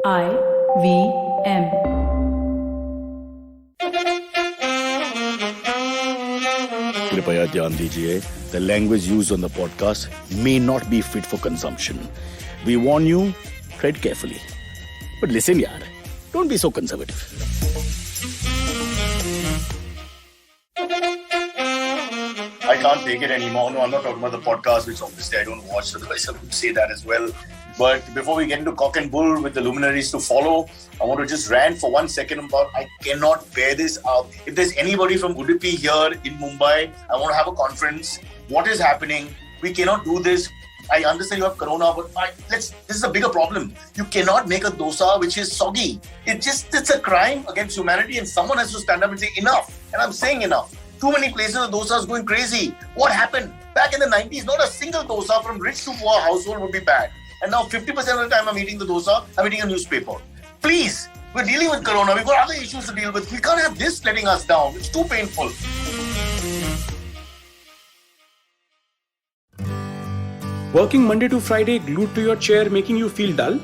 IVM. कृपया ध्यान दीजिए, the language used on the podcast may not be fit for consumption. We warn you, tread carefully. But listen yaar, don't be so conservative. I can't take it anymore. No, I'm not talking about the podcast, which obviously I don't watch, otherwise I would say that as well. But before we get into cock and bull with the luminaries to follow, I want to just rant for 1 second about I cannot bear this out. If there's anybody from Udupi here in Mumbai, I want to have a conference. What is happening? We cannot do this. I understand you have corona, but this is a bigger problem. You cannot make a dosa which is soggy. It's a crime against humanity, and someone has to stand up and say enough. And I'm saying enough. Too many places the dosa is going crazy. What happened? Back in the 90s, not a single dosa from rich to poor household would be bad. And now 50% of the time I'm eating the dosa, I'm eating a newspaper. Please, we're dealing with corona. We've got other issues to deal with. We can't have this letting us down. It's too painful. Working Monday to Friday glued to your chair making you feel dull?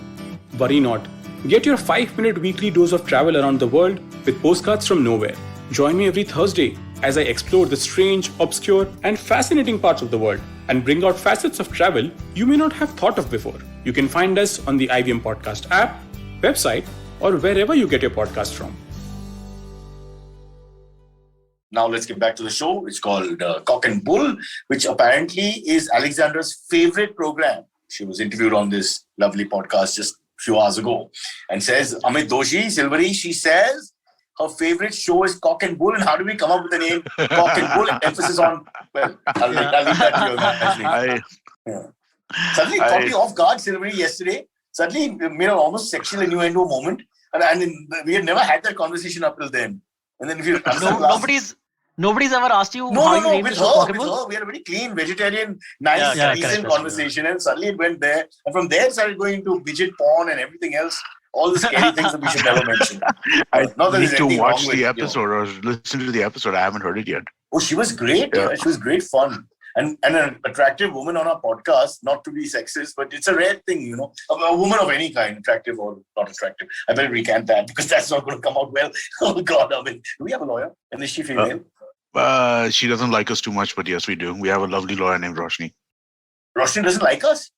Worry not. Get your 5-minute weekly dose of travel around the world with postcards from nowhere. Join me every Thursday as I explore the strange, obscure and fascinating parts of the world and bring out facets of travel you may not have thought of before. You can find us on the IVM Podcast app, website or wherever you get your podcast from. Now let's get back to the show. It's called Cock and Bull, which apparently is Alexandra's favorite program. She was interviewed on this lovely podcast just a few hours ago and says, Amit Silverie, she says her favorite show is Cock and Bull. And how do we come up with the name Cock and Bull? Emphasis on, well, I'll leave that to your imagining. Suddenly caught me off guard, Silverie, yesterday. Suddenly made an almost sexual innuendo moment. And we had never had that conversation up till then. And then if you nobody's ever asked you how you named with the show Cock and her. Bull? We had a very clean, vegetarian, nice, decent correct, conversation. And suddenly it went there. And from there it started going into midget porn and everything else. All the scary things that we should never mention. I need to watch the episode or listen to the episode. I haven't heard it yet. Oh, she was great. Yeah. She was great fun. And an attractive woman on our podcast, not to be sexist, but it's a rare thing, you know. A woman of any kind, attractive or not attractive. I better recant that because that's not going to come out well. Oh, God, I mean, do we have a lawyer? And is she female? She doesn't like us too much, but yes, we do. We have a lovely lawyer named Roshni. Roshni doesn't like us?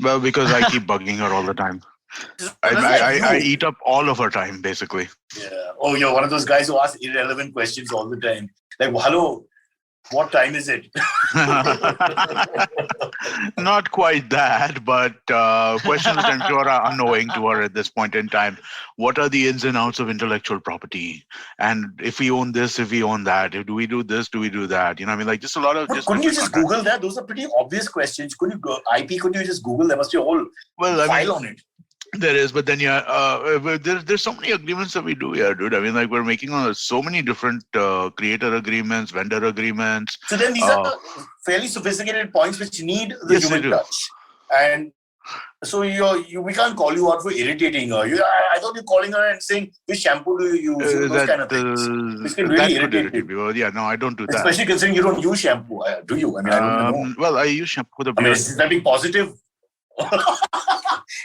Well, because I keep bugging her all the time. I eat up all of her time, basically. Yeah. Oh, you're one of those guys who ask irrelevant questions all the time. Like, hello, what time is it? Not quite that, but questions that I'm sure are unknowing to her at this point in time. What are the ins and outs of intellectual property? And if we own this, if we own that, do we do this, do we do that? You know, I mean, like just a lot of... Couldn't you just Google that? Those are pretty obvious questions. Couldn't you just Google? There must be a whole file on it. There is, but then there's so many agreements that we do here, dude. I mean, like we're making so many different creator agreements, vendor agreements. So then these are fairly sophisticated points which need the human touch. And so we can't call you out for irritating her. I thought you're calling her and saying, which shampoo do you use? Those kind of things. Which can really irritate people. Yeah, no, I don't do that. Especially considering you don't use shampoo. Do you? I mean, I don't know. Well, I use shampoo for the beard. I mean, is that being positive?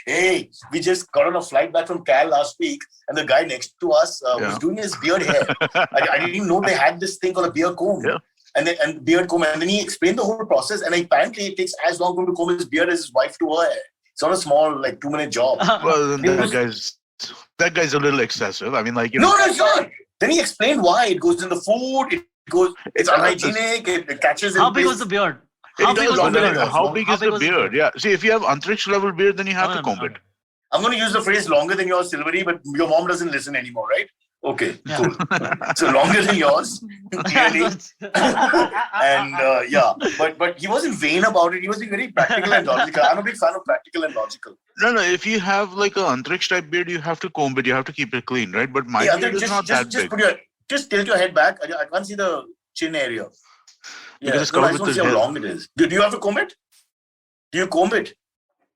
Hey, we just got on a flight back from Cal last week, and the guy next to us was doing his beard hair. I didn't even know they had this thing called a beard comb. Yeah. And beard comb, and then he explained the whole process. And apparently, it takes as long for him to comb his beard as his wife to her hair. It's not a small 2-minute job. Well, then that guy's a little excessive. I mean, like no, it's not. Then he explained why it goes in the food. It's unhygienic. It catches. How big was the beard? How big is the beard? Yeah. See, if you have Antariksh level beard, then you have to comb it. I'm going to use the phrase longer than yours, Silverie, but your mom doesn't listen anymore, right? Okay, cool. So longer than yours, clearly. And but he wasn't vain about it. He was being very practical and logical. I'm a big fan of practical and logical. No. If you have like a Antariksh type beard, you have to comb it. You have to keep it clean, right? But my beard is not that big. Just tilt your head back. I can't see the chin area. Yeah, I just want to see how long it is. Do you have to comb it? Do you comb it?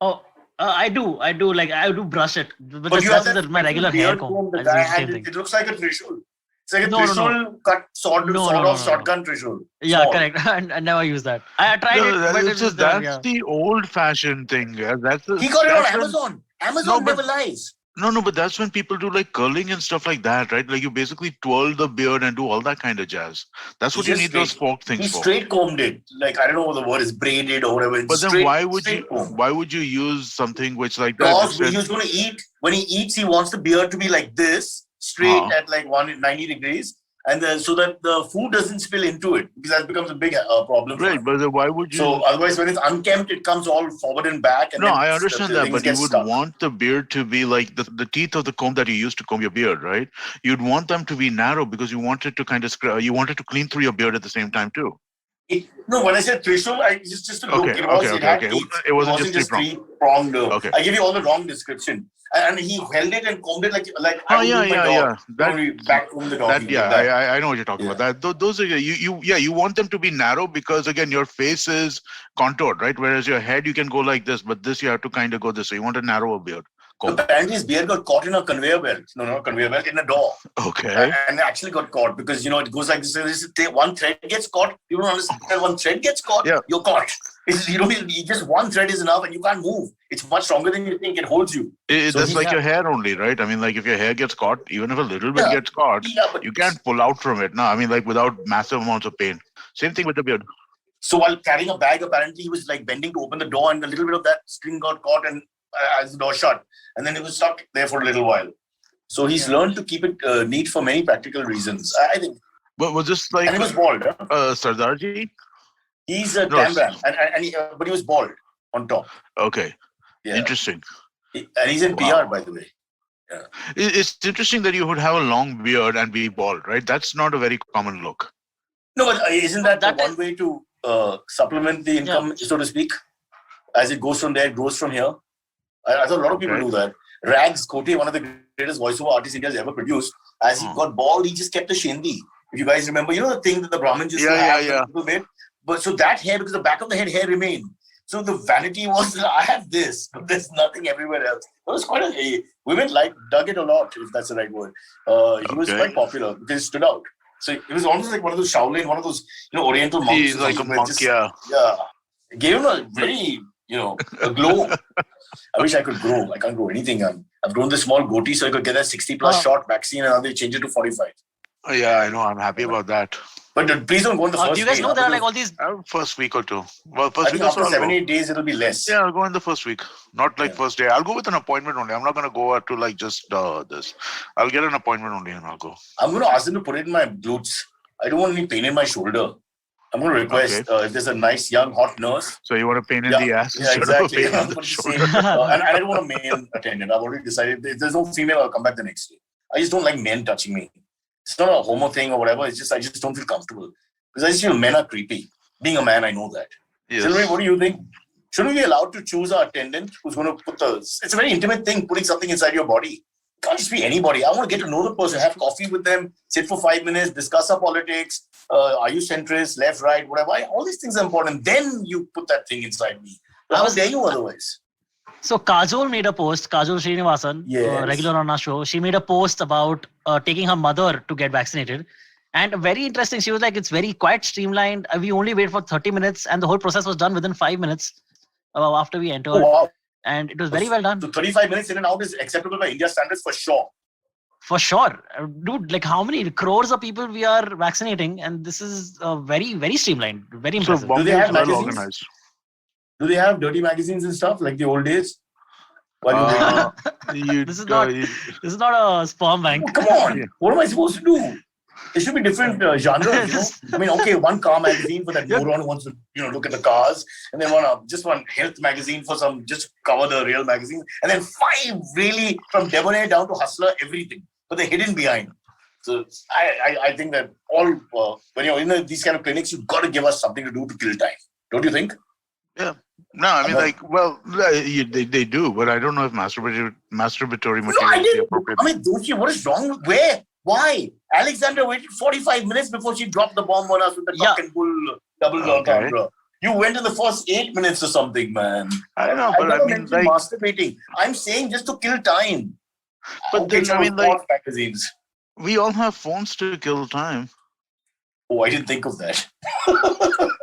Oh, I do. Like I do brush it, but you have my regular hair comb. It looks like a trishul. It's like a trishul cut sort of shotgun trishul. Yeah, correct. I never use that. I tried it, but that's the old-fashioned thing. Yeah, he got it on Amazon. Amazon never lies. No, but that's when people do like curling and stuff like that, right? Like you basically twirl the beard and do all that kind of jazz. That's He what you just need those straight, fork he things for. straight combed it. Like, I don't know what the word is, braided or whatever. It's But then straight comb. why would you use something which like that Because just when he said, was going to eat, when he eats, he wants the beard to be like this, straight huh? at like 190 degrees, and then so that the food doesn't spill into it, because that becomes a big problem for Right, him. but then why would So you? otherwise, when it's unkempt, it comes all forward and back, and No, then I the understand that, things but you get would stuck. want the beard to be like the teeth of the comb that you use to comb your beard, right? You'd want them to be narrow because you wanted to kind of you wanted to clean through your beard at the same time too. No, when I said Trishul, it's just a look. Okay, okay, It okay, had okay. teeth. It It wasn't wasn't just three just prong. three pronged. Okay. I give you all the wrong description. And he held it and combed it like I Oh would do yeah, with my yeah, dog. yeah. You know, when we back comb the doggy That yeah, like that. I know what you're talking Yeah. about. That those are you want them to be narrow because again your face is contoured, right? Whereas your head you can go like this, but this you have to kind of go this way. You want a narrower beard comb. Apparently, his beard got caught in a conveyor belt. No, not a conveyor belt, in a door. Okay. And actually got caught because, it goes like this. One thread gets caught. You don't understand. One thread gets caught, Yeah. you're caught. Just one thread is enough and you can't move. It's much stronger than you think. It holds you. So That's like yeah. your hair only, right? I mean, like if your hair gets caught, even if a little bit Yeah. gets caught, But you can't pull out from it. No, I mean, like without massive amounts of pain. Same thing with the beard. so while carrying a bag, apparently he was like bending to open the door, and a little bit of that string got caught, and as the door shut, and then he was stuck there for a little while. So he's learned to keep it neat for many practical reasons, I think. But was this like And he was bald. Huh? Sardarji? He's a No, Tambram, but he was bald on top. Okay. Yeah. Interesting. And he's in Wow. PR, by the way. It's interesting that you would have a long beard and be bald, right? That's not a very common look. No, but isn't that, That one is- way to supplement the income, so to speak? As it goes from there, it goes from here. I thought a lot of people Okay. do that. Rags Kote, one of the greatest voiceover artists India has ever produced, as he got bald, he just kept a shindi. If you guys remember, the thing that the Brahmins used to have that people made. But so that hair, because the back of the head hair remained. So the vanity was, I have this, but there's nothing everywhere else. It was quite women dug it a lot, if that's the right word. He was quite popular because he stood out. So it was almost like one of those Shaolin, one of those, Oriental monks. He's like a monk, yeah. Yeah. It gave him a very, a glow. I wish I could grow. I can't grow anything. I've grown this small goatee so I could get that 60 plus shot vaccine and now they change it to 45. Yeah, I know. I'm happy about that. But please don't go on the first do you guys day, know there are like all these? First week or two. Well, I first think week or so. after 7-8 days, it'll be less. Yeah, I'll go in the first week. Not like first day. I'll go with an appointment only. I'm not going to go out to like just this. I'll get an appointment only and I'll go. I'm going to ask them to put it in my glutes. I don't want any pain in my shoulder. I'm going to request if there's a nice, young, hot nurse. So you want a pain in the ass? Yeah, exactly. Pain in the shoulder. And I don't want a male attendant. I've already decided. If there's no female, I'll come back the next day. I just don't like men touching me. It's not a homo thing or whatever. It's just I just don't feel comfortable. Because I just feel men are creepy. Being a man, I know that. Yes. Silverie, what do you think? Shouldn't we be allowed to choose our attendant who's going to put it's a very intimate thing, putting something inside your body. It can't just be anybody. I want to get to know the person, have coffee with them, sit for 5 minutes, discuss our politics. Are you centrist, left, right, whatever? All these things are important. Then you put that thing inside me. How dare you otherwise? So Kajol made a post, Kajol Srinivasan, regular on our show. She made a post about taking her mother to get vaccinated. And very interesting, she was like, it's very quite streamlined. We only wait for 30 minutes and the whole process was done within 5 minutes after we entered. Oh, wow. And it was very well done. So 35 minutes in and out is acceptable by India standards for sure. For sure. Dude, like how many crores of people we are vaccinating, and this is very, very streamlined. Very impressive. So Bombay Do they have is well magazines? organized. Do they have dirty magazines and stuff like the old days? This is not a sperm bank. Oh, come on. What am I supposed to do? There should be different genres, I mean, okay, one car magazine for that moron who wants to, look at the cars, and then one health magazine for just cover the real magazine, and then 5 really from debonair down to hustler, everything, but they're hidden behind. So I think that when you're in these kind of clinics, you've got to give us something to do to kill time. Don't you think? Yeah. No, I mean, they do, but I don't know if masturbatory material is the appropriate. I mean, what is wrong? Where? Why? Alexander waited 45 minutes before she dropped the bomb on us with the cock and bull double entendre. You went in the first 8 minutes or something, man. I don't know, but I mean, like masturbating. I'm saying just to kill time. But then, I mean, like magazines. We all have phones to kill time. Oh, I didn't think of that.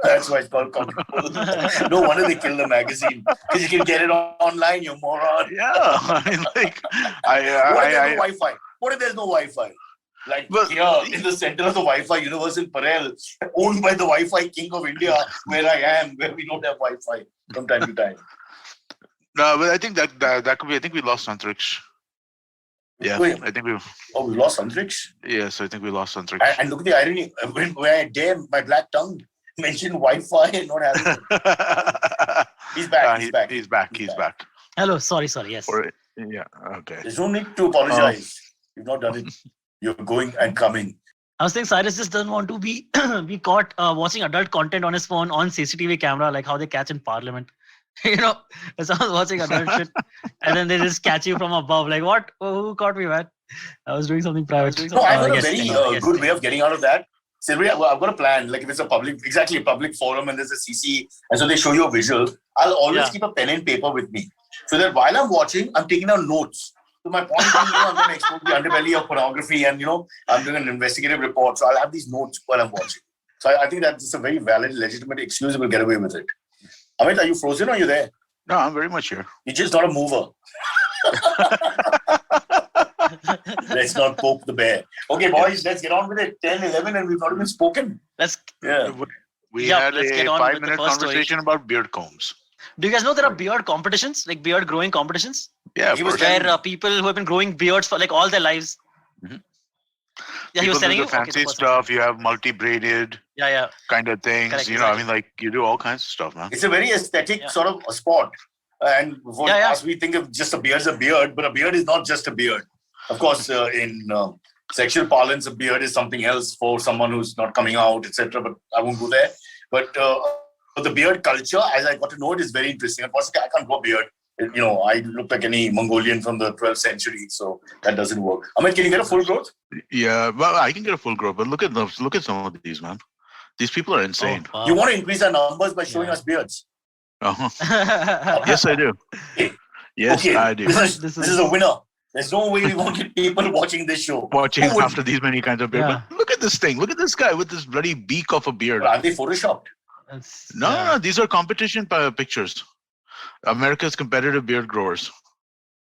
That's why it's called Cock and Bull. No wonder they killed the magazine. Because you can get it online, you moron. Yeah, I mean, like, What if there's no Wi-Fi? What if there's no Wi-Fi? Like here in the center of the Wi-Fi universe in Parel, owned by the Wi-Fi king of India, where I am, where we don't have Wi-Fi from time to time. No, but I think that could be. I think we lost Antariksh. Yeah, Wait. I think we. Oh, we lost Antariksh? Yes, I think we lost Antariksh. And look at the irony. When I dare my black tongue mention Wi-Fi and not having it. He's back. He's back. Hello. Sorry. Yes. Yeah. Okay. There's no need to apologize. You've not done it. You're going and coming. I was saying Cyrus just doesn't want to be be caught watching adult content on his phone on CCTV camera, like how they catch in Parliament. Someone's watching adult shit, and then they just catch you from above. Like, what? Oh, who caught me, man? I was doing something private. No, I've got a very good way of getting out of that. Silverie, I've got a plan. Like if it's a public forum and there's a CC, and so they show you a visual, I'll always keep a pen and paper with me. So that while I'm watching, I'm taking down notes. So my point is, I'm going to explore the underbelly of pornography and, I'm doing an investigative report. So I'll have these notes while I'm watching. So I think that's a very valid, legitimate excuse. We'll get away with it. Amit, are you frozen or are you there? No, I'm very much here. You're just not a mover. Let's not poke the bear. Okay, boys, let's get on with it. 10, 11, and we've not even spoken. We had a 5-minute conversation about beard combs. Do you guys know there are beard competitions, like beard growing competitions? Yeah, where people who have been growing beards for like all their lives. Mm-hmm. Yeah, he was telling you fancy stuff. You have multi-braided, kind of things. Correct, I mean, like you do all kinds of stuff, man. It's a very aesthetic sort of a sport. And for us, we think of just a beard's a beard, but a beard is not just a beard. Of course, in sexual parlance, a beard is something else for someone who's not coming out, etc. But I won't go there. But the beard culture, as I got to know it, is very interesting. Unfortunately, I can't grow a beard. I look like any Mongolian from the 12th century, so that doesn't work. Amit, can you get a full growth? Yeah, well, I can get a full growth, but look at some of these, man. These people are insane. Oh, wow. You want to increase our numbers by showing us beards? Uh-huh. Yes, I do. Yes, okay. I do. This is a winner. There's no way we won't get people watching this show. Watching after these many kinds of beard. Yeah. But look at this thing. Look at this guy with this bloody beak of a beard. Are they photoshopped? No. These are competition pictures. America's competitive beard growers.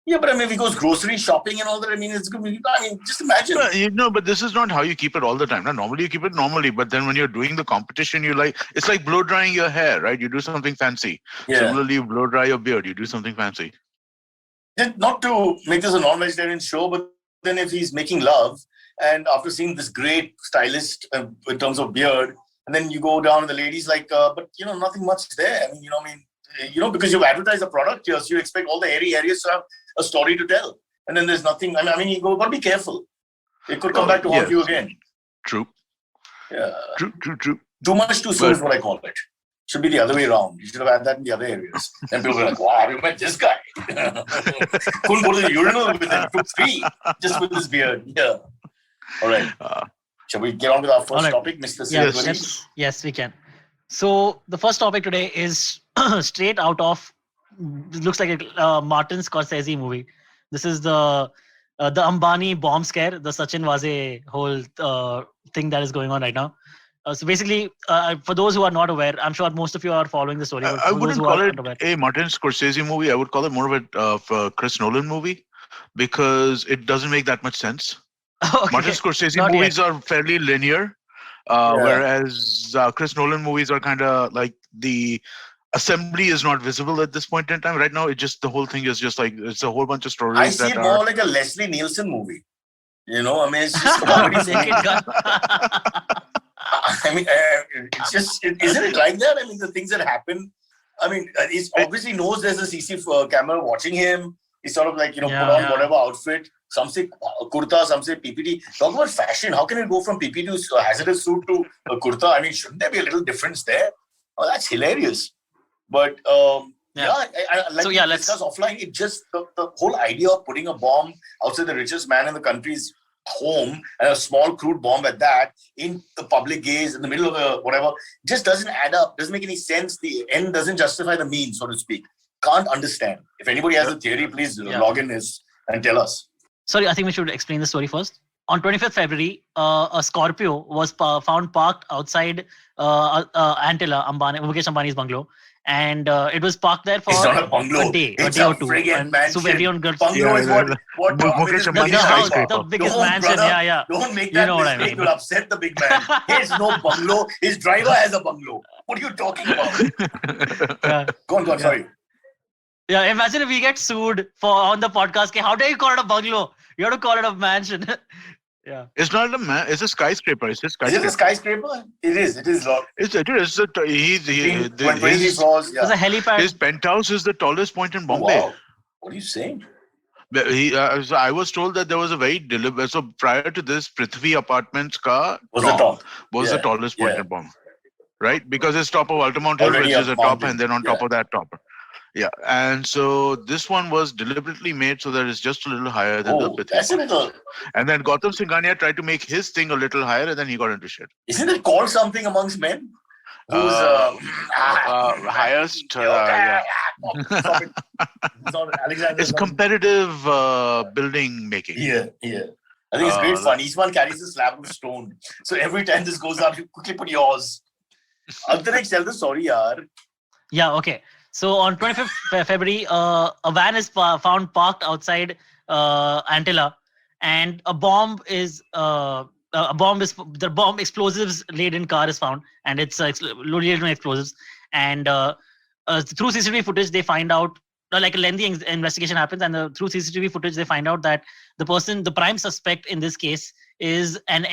Yeah, but I mean, if he goes grocery shopping and all that, it's going to be, just imagine. But this is not how you keep it all the time. Now, normally you keep it normally, but then when you're doing the competition, it's like blow drying your hair, right? You do something fancy. Yeah. Similarly, you blow dry your beard, you do something fancy. Not to make this a non-vegetarian show, but then if he's making love, and after seeing this great stylist in terms of beard, and then you go down and the lady's like, but nothing much there. Because you've advertised the product here, so you expect all the airy areas to have a story to tell. And then there's nothing. You got to be careful. It could come back to haunt you again. True. Yeah. True. Too much too soon is what I call it. Should be the other way around. You should have had that in the other areas. Then people are like, wow, you met this guy. Couldn't go to the urinal with him. Took 3 just with his beard. Yeah. All right. Shall we get on with our first topic, Mr. Silverie? Yes, we can. So the first topic today is straight out of, it looks like a Martin Scorsese movie. This is the Ambani bomb scare, the Sachin Vaze whole thing that is going on right now. So basically, for those who are not aware, I'm sure most of you are following the story. I wouldn't call it a Martin Scorsese movie. I would call it more of a Chris Nolan movie because it doesn't make that much sense. Okay. Martin Scorsese movies are fairly linear. Whereas Chris Nolan movies are kind of like the assembly is not visible at this point in time. Right now, the whole thing is just like it's a whole bunch of stories. I see it more like a Leslie Nielsen movie. It's just a comedy. It's just isn't it like that? The things that happen. He obviously knows there's a CC camera watching him. He's sort of like put on whatever outfit. Some say kurta, some say PPT. Talk about fashion. How can it go from PPT to hazardous suit to kurta? Shouldn't there be a little difference there? Oh, that's hilarious. But let's discuss offline. It just the whole idea of putting a bomb outside the richest man in the country's home and a small crude bomb at that in the public gaze in the middle of whatever just doesn't add up. Doesn't make any sense. The end doesn't justify the means, so to speak. Can't understand. If anybody has a theory, please log in and tell us. Sorry, I think we should explain the story first. on 25th February, a Scorpio was found parked outside Antilla, Mukesh Ambani's bungalow. And it was parked there for it's not a bungalow. a day It's or a two. friggin' And mansion. so everyone got Bungalow is what Mukesh the Ambani's biggest skyscraper. the biggest Don't, mansion. brother, Yeah. Don't make You that know what I mistake. mean. You'll upset the big man. There's no bungalow. His driver has a bungalow. What are you talking about? Yeah. Go on, sorry. Yeah, imagine if we get sued on the podcast. How dare you call it a bungalow? You have to call it a mansion. Yeah. It's not it's a skyscraper. It's a skyscraper. Is it a skyscraper? It is. It is. It's 23 floors. Yeah. There's a helipad. His penthouse is the tallest point in Oh, Bombay. wow. What are you saying? So I was told that there was a very deliberate. So prior to this, Prithvi Apartments was the top. Was the tallest point in Bombay, right? Because it's top of Altamont Hill, which is a top, and then on top of that top. Yeah, and so this one was deliberately made so that it's just a little higher than the Prithvi. That's a little. And then Gautam Singhania tried to make his thing a little higher, and then he got into shit. Isn't it called something amongst men? Who's highest? It's competitive building making. Yeah. I think it's great fun. Each one carries a slab of stone. So every time this goes up, you quickly put yours. Antariksh, tell the story, yaar. Yeah, okay. So on 25th February, a van is found parked outside Antilla, and the bomb explosives laden car is found, and it's loaded with explosives. And through CCTV footage, they find out, like a lengthy investigation happens, and through CCTV footage, they find out that the prime suspect in this case is an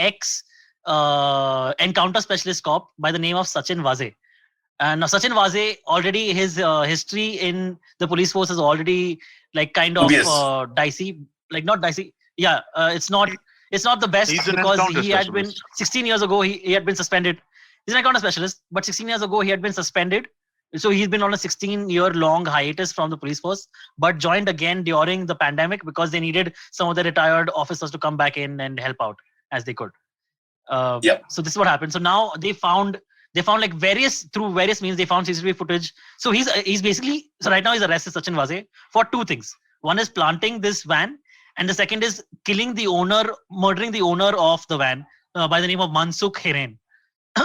encounter specialist cop by the name of Sachin Vaze. And now Sachin Vaze, already his history in the police force is already like kind of dicey. Like not dicey. Yeah, it's not the best, because he had been 16 years ago, he had been suspended. He's an encounter specialist, but 16 years ago he had been suspended. So he's been on a 16-year-long hiatus from the police force, but joined again during the pandemic because they needed some of the retired officers to come back in and help out as they could. So this is what happened. So now they found like through various means, they found CCTV footage. So he's basically, so right now he's arrested, Sachin Vaze, for two things. One is planting this van, and the second is murdering the owner of the van by the name of Mansukh Hiren,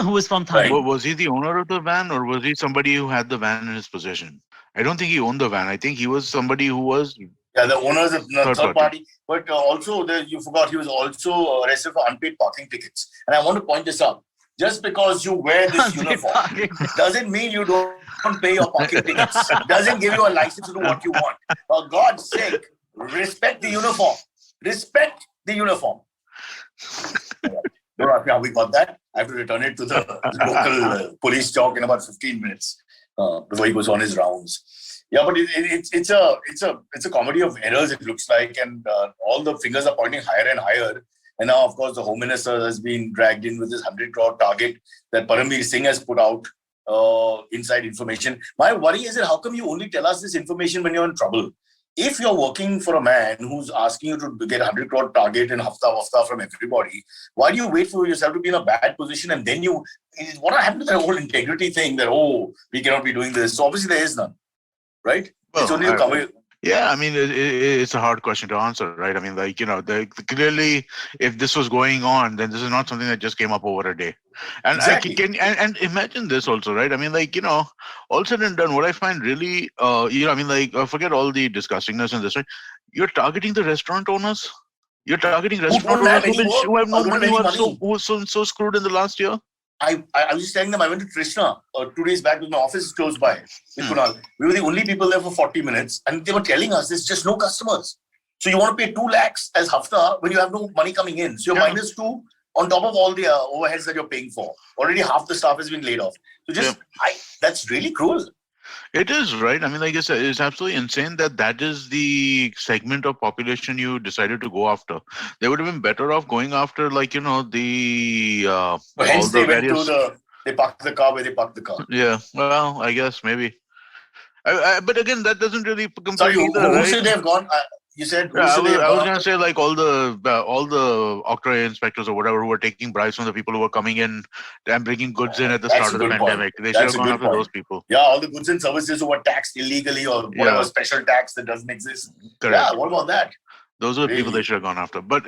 who is from Thane. Right. Was he the owner of the van, or was he somebody who had the van in his possession? I don't think he owned the van. I think he was somebody who was... Yeah, the owner is a third party. But also, you forgot, he was also arrested for unpaid parking tickets. And I want to point this out. Just because you wear this uniform doesn't mean you don't pay your parking tickets. Doesn't give you a license to do what you want. For God's sake, respect the uniform. Respect the uniform. Don't ask me how we got that. I have to return it to the local police chalk in about 15 minutes before he goes on his rounds. Yeah, but it's a comedy of errors, it looks like, and all the fingers are pointing higher and higher. And now, of course, the Home Minister has been dragged in with this 100 crore target that Paramveer Singh has put out, inside information. My worry is that how come you only tell us this information when you're in trouble? If you're working for a man who's asking you to get 100 crore target and hafta from everybody, why do you wait for yourself to be in a bad position and then what happened to that whole integrity thing that, we cannot be doing this? So obviously there is none, right? Well, it's only a cover. Yeah, I mean, it's a hard question to answer, right? I mean, clearly, if this was going on, then this is not something that just came up over a day. And exactly. And imagine this also, right? I mean, all said and done, what I find really, forget all the disgustingness and this, right? You're targeting the restaurant owners. You're targeting restaurant owners who have no money, who are so screwed in the last year. I was just telling them, I went to Krishna 2 days back, because my office is close by with Kunal. We were the only people there for 40 minutes, and they were telling us there's just no customers. So you want to pay 2 lakhs as hafta when you have no money coming in. So you're -2 on top of all the overheads that you're paying for. Already half the staff has been laid off. So that's really cruel. It is, right? I mean, like I said, it's absolutely insane that is the segment of population you decided to go after. They would have been better off going after, hence they went to they parked the car where they parked the car. Yeah, well, I guess maybe. But again, that doesn't really compare. Sorry, either, who right? should they have gone? You said I was going to say, like, all the octroi inspectors or whatever who were taking bribes from the people who were coming in and bringing goods in at the start of the pandemic. They should have gone after those people. Yeah, all the goods and services who were taxed illegally or whatever special tax that doesn't exist. Correct. Yeah, what about that? Those are the people they should have gone after. But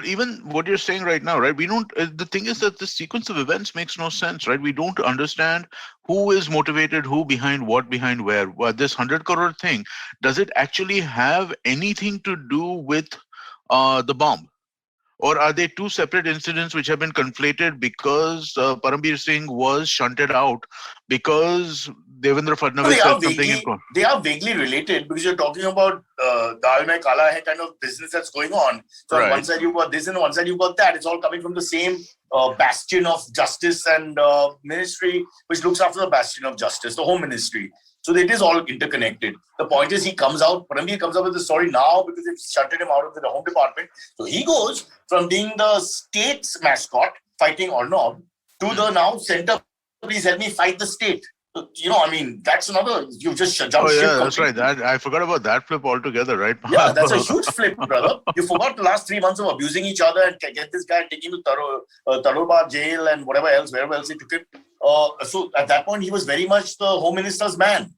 even what you're saying right now, right? We don't. The thing is that the sequence of events makes no sense, right? We don't understand who is motivated, who behind what, behind where. Well, this 100 crore thing, does it actually have anything to do with the bomb? Or are they two separate incidents which have been conflated because Parambir Singh was shunted out because Devendra Fadnavis said something in court? They are vaguely related because you're talking about Dal Mein Kala Hai kind of business that's going on. So on one side you've got this and on one side you've got that. It's all coming from the same bastion of justice and ministry, which looks after the bastion of justice, the home ministry. So it is all interconnected. The point is Parambir comes up with the story now because they've shunted him out of the home department. So he goes from being the state's mascot, fighting Arnab, to the now center, please help me fight the state. That's another, you've just jumped ship. Oh yeah, that's right. I forgot about that flip altogether, right? Yeah, that's a huge flip, brother. You forgot the last 3 months of abusing each other and get this guy taking to Tarorbar jail and wherever else he took it. So at that point, he was very much the Home Minister's man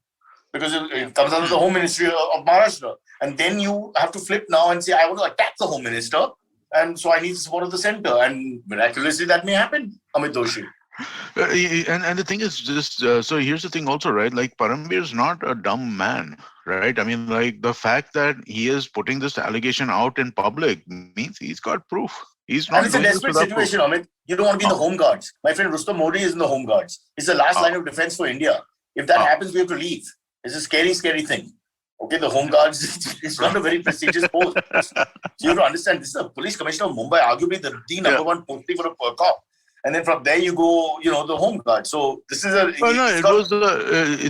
because it comes out of the Home Ministry of Maharashtra. And then you have to flip now and say, I want to attack the Home Minister. And so I need the support of the center. And miraculously, that may happen, Amit Doshi. And the thing is just so here's the thing also, right? Like Parambir is not a dumb man, right? I mean, like the fact that he is putting this allegation out in public means he's got proof. He's not. And it's a desperate situation, Amit. You don't want to be in the Home Guards. My friend Rustom Modi is in the Home Guards. It's the last line of defense for India. If that happens, we have to leave. It's a scary, scary thing. Okay, the Home Guards is not a very prestigious post. So you have to understand, this is a police commissioner of Mumbai, arguably the number one posting for a cop. And then from there you go, the Home Guard. So this is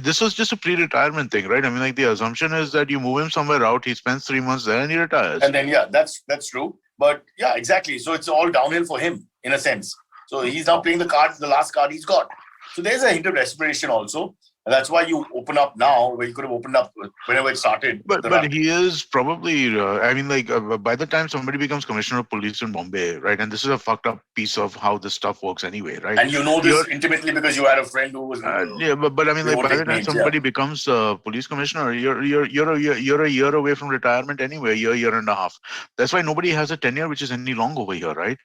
this was just a pre-retirement thing, right? I mean, like the assumption is that you move him somewhere out, he spends 3 months there and he retires. And then, that's true. But yeah, exactly. So it's all downhill for him in a sense. So he's now playing the last card he's got. So there's a hint of desperation also. And that's why you open up now, where you could have opened up whenever it started. But he is probably, by the time somebody becomes commissioner of police in Bombay, right? And this is a fucked up piece of how this stuff works anyway, right? And you know this intimately because you had a friend who was. But I mean, like by the time somebody becomes police commissioner, you're a year away from retirement anyway, year and a half. That's why nobody has a tenure which is any long over here, right?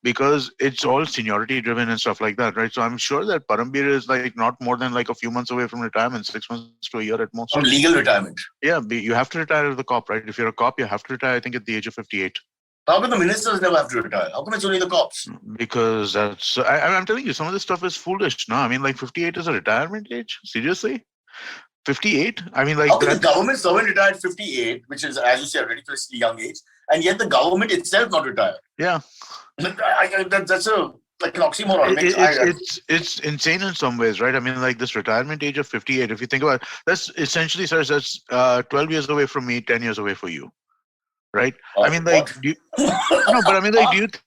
Because it's all seniority driven and stuff like that, right? So I'm sure that Parambir is like not more than like a few months away from retirement, 6 months to a year at most. From legal retirement. Yeah, you have to retire as a cop, right? If you're a cop, you have to retire, I think, at the age of 58. How come the ministers never have to retire? How come it's only the cops? Because that's, I'm telling you, some of this stuff is foolish. No, I mean, like 58 is a retirement age? Seriously? 58? I mean, like. How can the government servant retire at 58, which is, as you say, a ridiculously young age, and yet the government itself not retire? Yeah. That's like an oxymoron. It's insane in some ways, right? I mean, like this retirement age of 58, if you think about it, that's essentially, sir, that's 12 years away from me, 10 years away for you, right? I mean, like, do you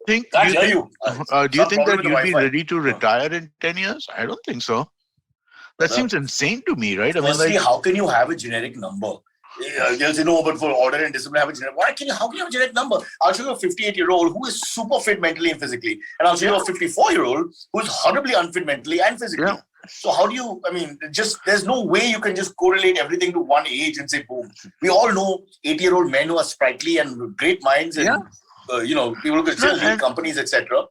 think that you'd be ready to retire in 10 years? I don't think so. That seems insane to me, right? Firstly, I mean, like, how can you have a generic number? You'll say, no, but for order and discipline, have a generic. How can you have a generic number? I'll show you a 58-year-old who is super fit mentally and physically. And I'll show you a 54-year-old who is horribly unfit mentally and physically. Yeah. So how do you, there's no way you can just correlate everything to one age and say, boom. We all know 80-year-old men who are sprightly and great minds and, people who can still lead companies, etc.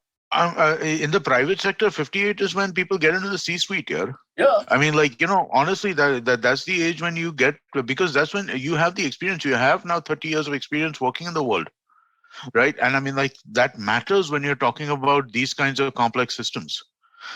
In the private sector, 58 is when people get into the C-suite here. Yeah. I mean, like, honestly, that's the age when you get, because that's when you have the experience. You have now 30 years of experience working in the world, right? And I mean, like, that matters when you're talking about these kinds of complex systems.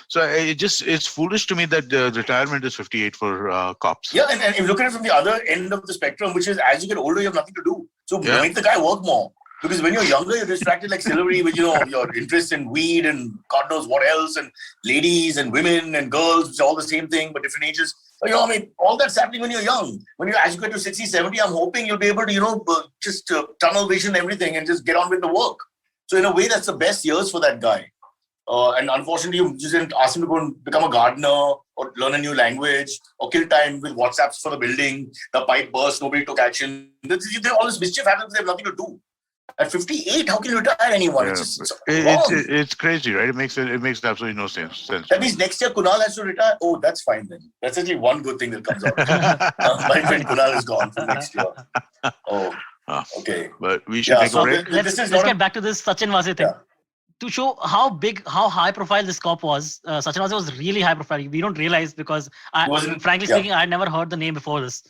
So it's foolish to me that retirement is 58 for cops. Yeah, and if you look at it from the other end of the spectrum, which is as you get older, you have nothing to do. So make the guy work more. Because when you're younger, you're distracted like Silverie with, your interest in weed and God knows what else, and ladies and women and girls, which are all the same thing, but different ages. All that's happening when you're young. As you get to 60, 70, I'm hoping you'll be able to, just tunnel vision everything and just get on with the work. So in a way, that's the best years for that guy. And unfortunately, you just didn't ask him to go and become a gardener or learn a new language or kill time with WhatsApps for the building. The pipe burst, nobody took action. All this mischief happens, they have nothing to do. At 58, how can you retire anyone? Yeah, it's crazy, right? It makes absolutely no sense. That means next year Kunal has to retire. Oh, that's fine then. That's actually one good thing that comes out. My friend Kunal is gone for next year. Oh, Okay. But we should take a So break. let's get back to this Sachin Vaze thing. To show how high profile this cop was, Sachin Vaze was really high profile. We don't realize because, frankly speaking, I had never heard the name before this.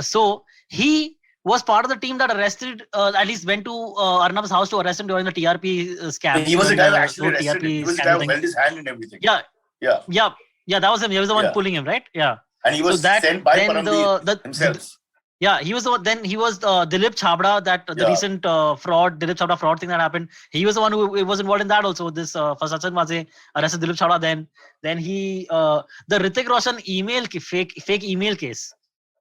So he was part of the team that arrested, at least went to Arnab's house to arrest him during the TRP scam. He was the guy who actually arrested him. He was the guy who held his hand and everything. Yeah, that was him. He was the one pulling him, right? Yeah. And he was sent by Paramveer himself. Yeah, he was Dilip Chabra, the recent Dilip Chabra fraud thing that happened. He was the one who was involved in that also. This for Sachin Vaze arrested Dilip Chabra. Then he the Hrithik Roshan fake email case.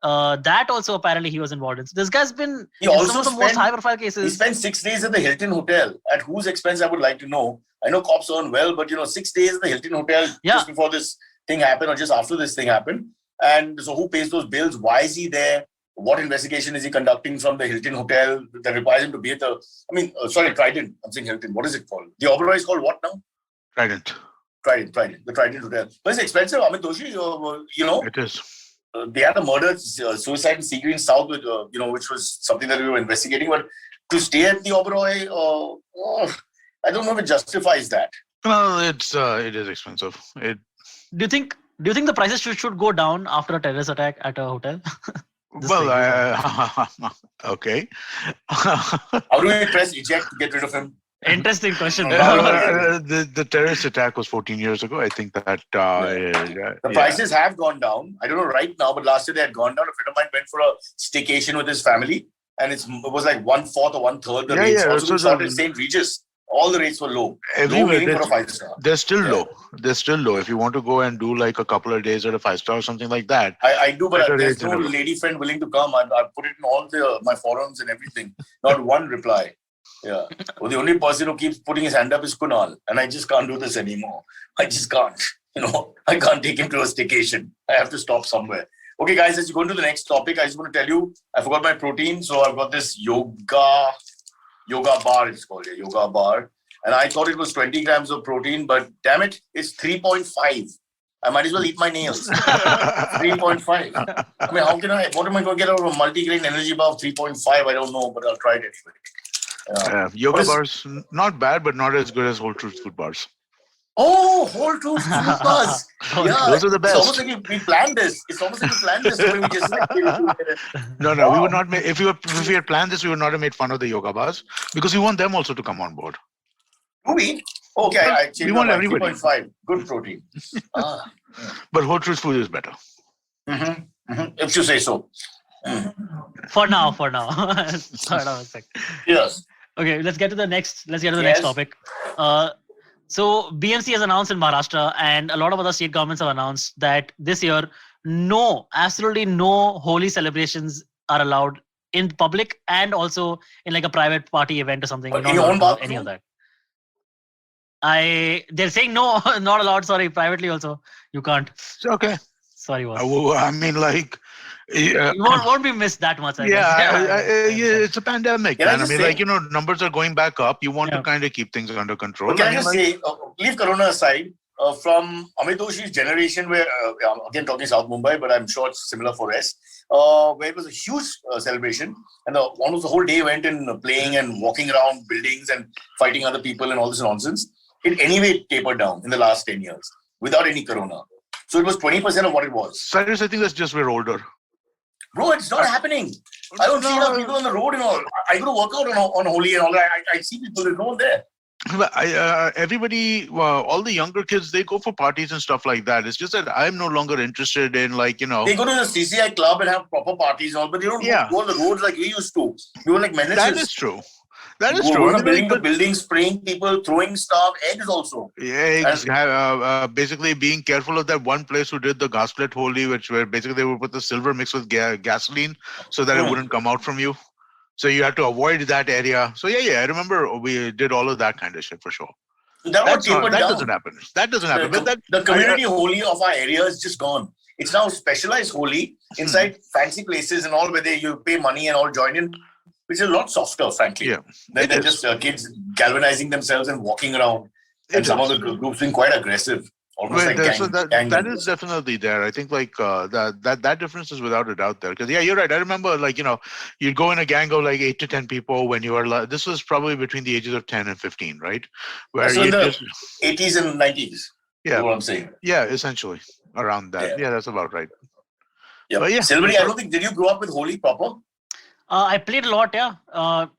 That also apparently he was involved in. So this guy's been in some of the most high profile cases. He spent 6 days at the Hilton Hotel. At whose expense, I would like to know. I know cops earn well, but 6 days at the Hilton Hotel just before this thing happened or just after this thing happened. And so who pays those bills? Why is he there? What investigation is he conducting from the Hilton Hotel that requires him to be at the... Trident. I'm saying Hilton. What is it called? The Oberoi is called what now? Trident. The Trident Hotel. But it's expensive, Amit Doshi. It is. They had a murder, suicide in Sea Green South, which was something that we were investigating. But to stay at the Oberoi, I don't know if it justifies that. Well, it is expensive. Do you think the prices should go down after a terrorist attack at a hotel? Okay. How do we press eject to get rid of him? Interesting question. The terrorist attack was 14 years ago. I think that the prices have gone down. I don't know right now, but last year they had gone down. A friend of mine went for a staycation with his family, and it was like 1/4 or 1/3 the rates. Also, in St. Regis, all the rates were low. Everywhere, for a 5-star. They're still low. They're still low. If you want to go and do like a couple of days at a 5-star or something like that. I do, but there's no lady friend willing to come. I put it in all my forums and everything. Not one reply. Yeah. Well, the only person who keeps putting his hand up is Kunal. And I just can't do this anymore. I just can't. I can't take him to a staycation. I have to stop somewhere. Okay, guys, let's go into the next topic. I just want to tell you, I forgot my protein. So I've got this yoga bar, it's called a yoga bar. And I thought it was 20 grams of protein, but damn it, it's 3.5. I might as well eat my nails. 3.5. I mean, what am I going to get out of a multigrain energy bar of 3.5? I don't know, but I'll try it anyway. Yoga bars, not bad, but not as good as Whole Truth food bars. Oh, Whole Truth food bars. Yeah, those are the best. It's almost like we planned this. So we just No, we would not make. If we had planned this, we would not have made fun of the yoga bars because we want them also to come on board. Do we? Okay, we want everybody. 3.5. Good protein. But Whole Truth food is better. If you say so. For now. Yes. Okay, let's get to the next topic. So BMC has announced in Maharashtra and a lot of other state governments have announced that this year, absolutely no Holi celebrations are allowed in public and also in like a private party event or something. In your own bathroom? Any of that. They're saying no, not allowed. Sorry, privately also you can't. Okay. Sorry, boss. I mean, like. You won't be missed that much. I guess. It's a pandemic. Numbers are going back up. You want to kind of keep things under control. But can I just say, leave Corona aside, from Amit Doshi's generation, where, again talking South Mumbai, but I'm sure it's similar for us, where it was a huge celebration, and almost the whole day went in playing and walking around buildings and fighting other people and all this nonsense. It anyway tapered down in the last 10 years without any Corona. So it was 20% of what it was. Cyrus, I think that's just we're older. Bro, it's not happening. I don't see enough people on the road and all. I go to work out on Holi and all that. I see people, there's no one there. Everybody, all the younger kids, they go for parties and stuff like that. It's just that I'm no longer interested in They go to the CCI club and have proper parties and all, but they don't go on the roads like we used to. We were like menaces. That is true. That is true. Building to building, spraying people, throwing stuff, eggs also. Yeah, basically being careful of that one place who did the gaslit Holi, where basically they would put the silver mixed with gasoline so that it wouldn't come out from you. So you have to avoid that area. So I remember we did all of that kind of shit for sure. That doesn't happen. That doesn't happen. The community Holi of our area is just gone. It's now specialized Holi inside fancy places and all where you pay money and all join in. Which is a lot softer, frankly. Yeah, they're just kids galvanizing themselves and walking around. And some of the groups being quite aggressive. Almost Right, like so that is definitely there. I think like that difference is without a doubt there. Because yeah, you're right. I remember like you'd go in a gang of like 8 to 10 people when you were this was probably between the ages of 10 and 15, right? Where so in you the just 80s and 90s. Yeah, Is what I'm saying. Yeah, essentially around that. Yeah, that's about right. Yeah. But yeah, Silverie, I don't think, did you grow up with Holi proper? I played a lot, yeah.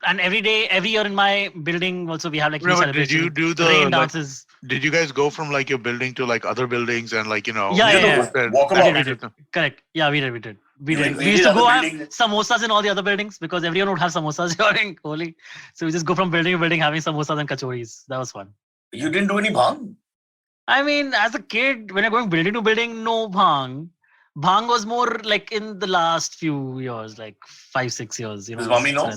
And every year in my building, also we have like huge did you celebrations, do the rain like? dances. Did you guys go from like your building to like other buildings and like Yeah. Walkabout. We did. Correct. Yeah, we did. We invaded used to other go have buildings. samosas in all the other buildings because everyone would have samosas during Holi. So we just go from building to building having samosas and kachoris. That was fun. You didn't do any bhang? I mean, as a kid, when you're going building to building, no bhang. Bhang was more like in the last few years, like 5-6 years. Does mommy know?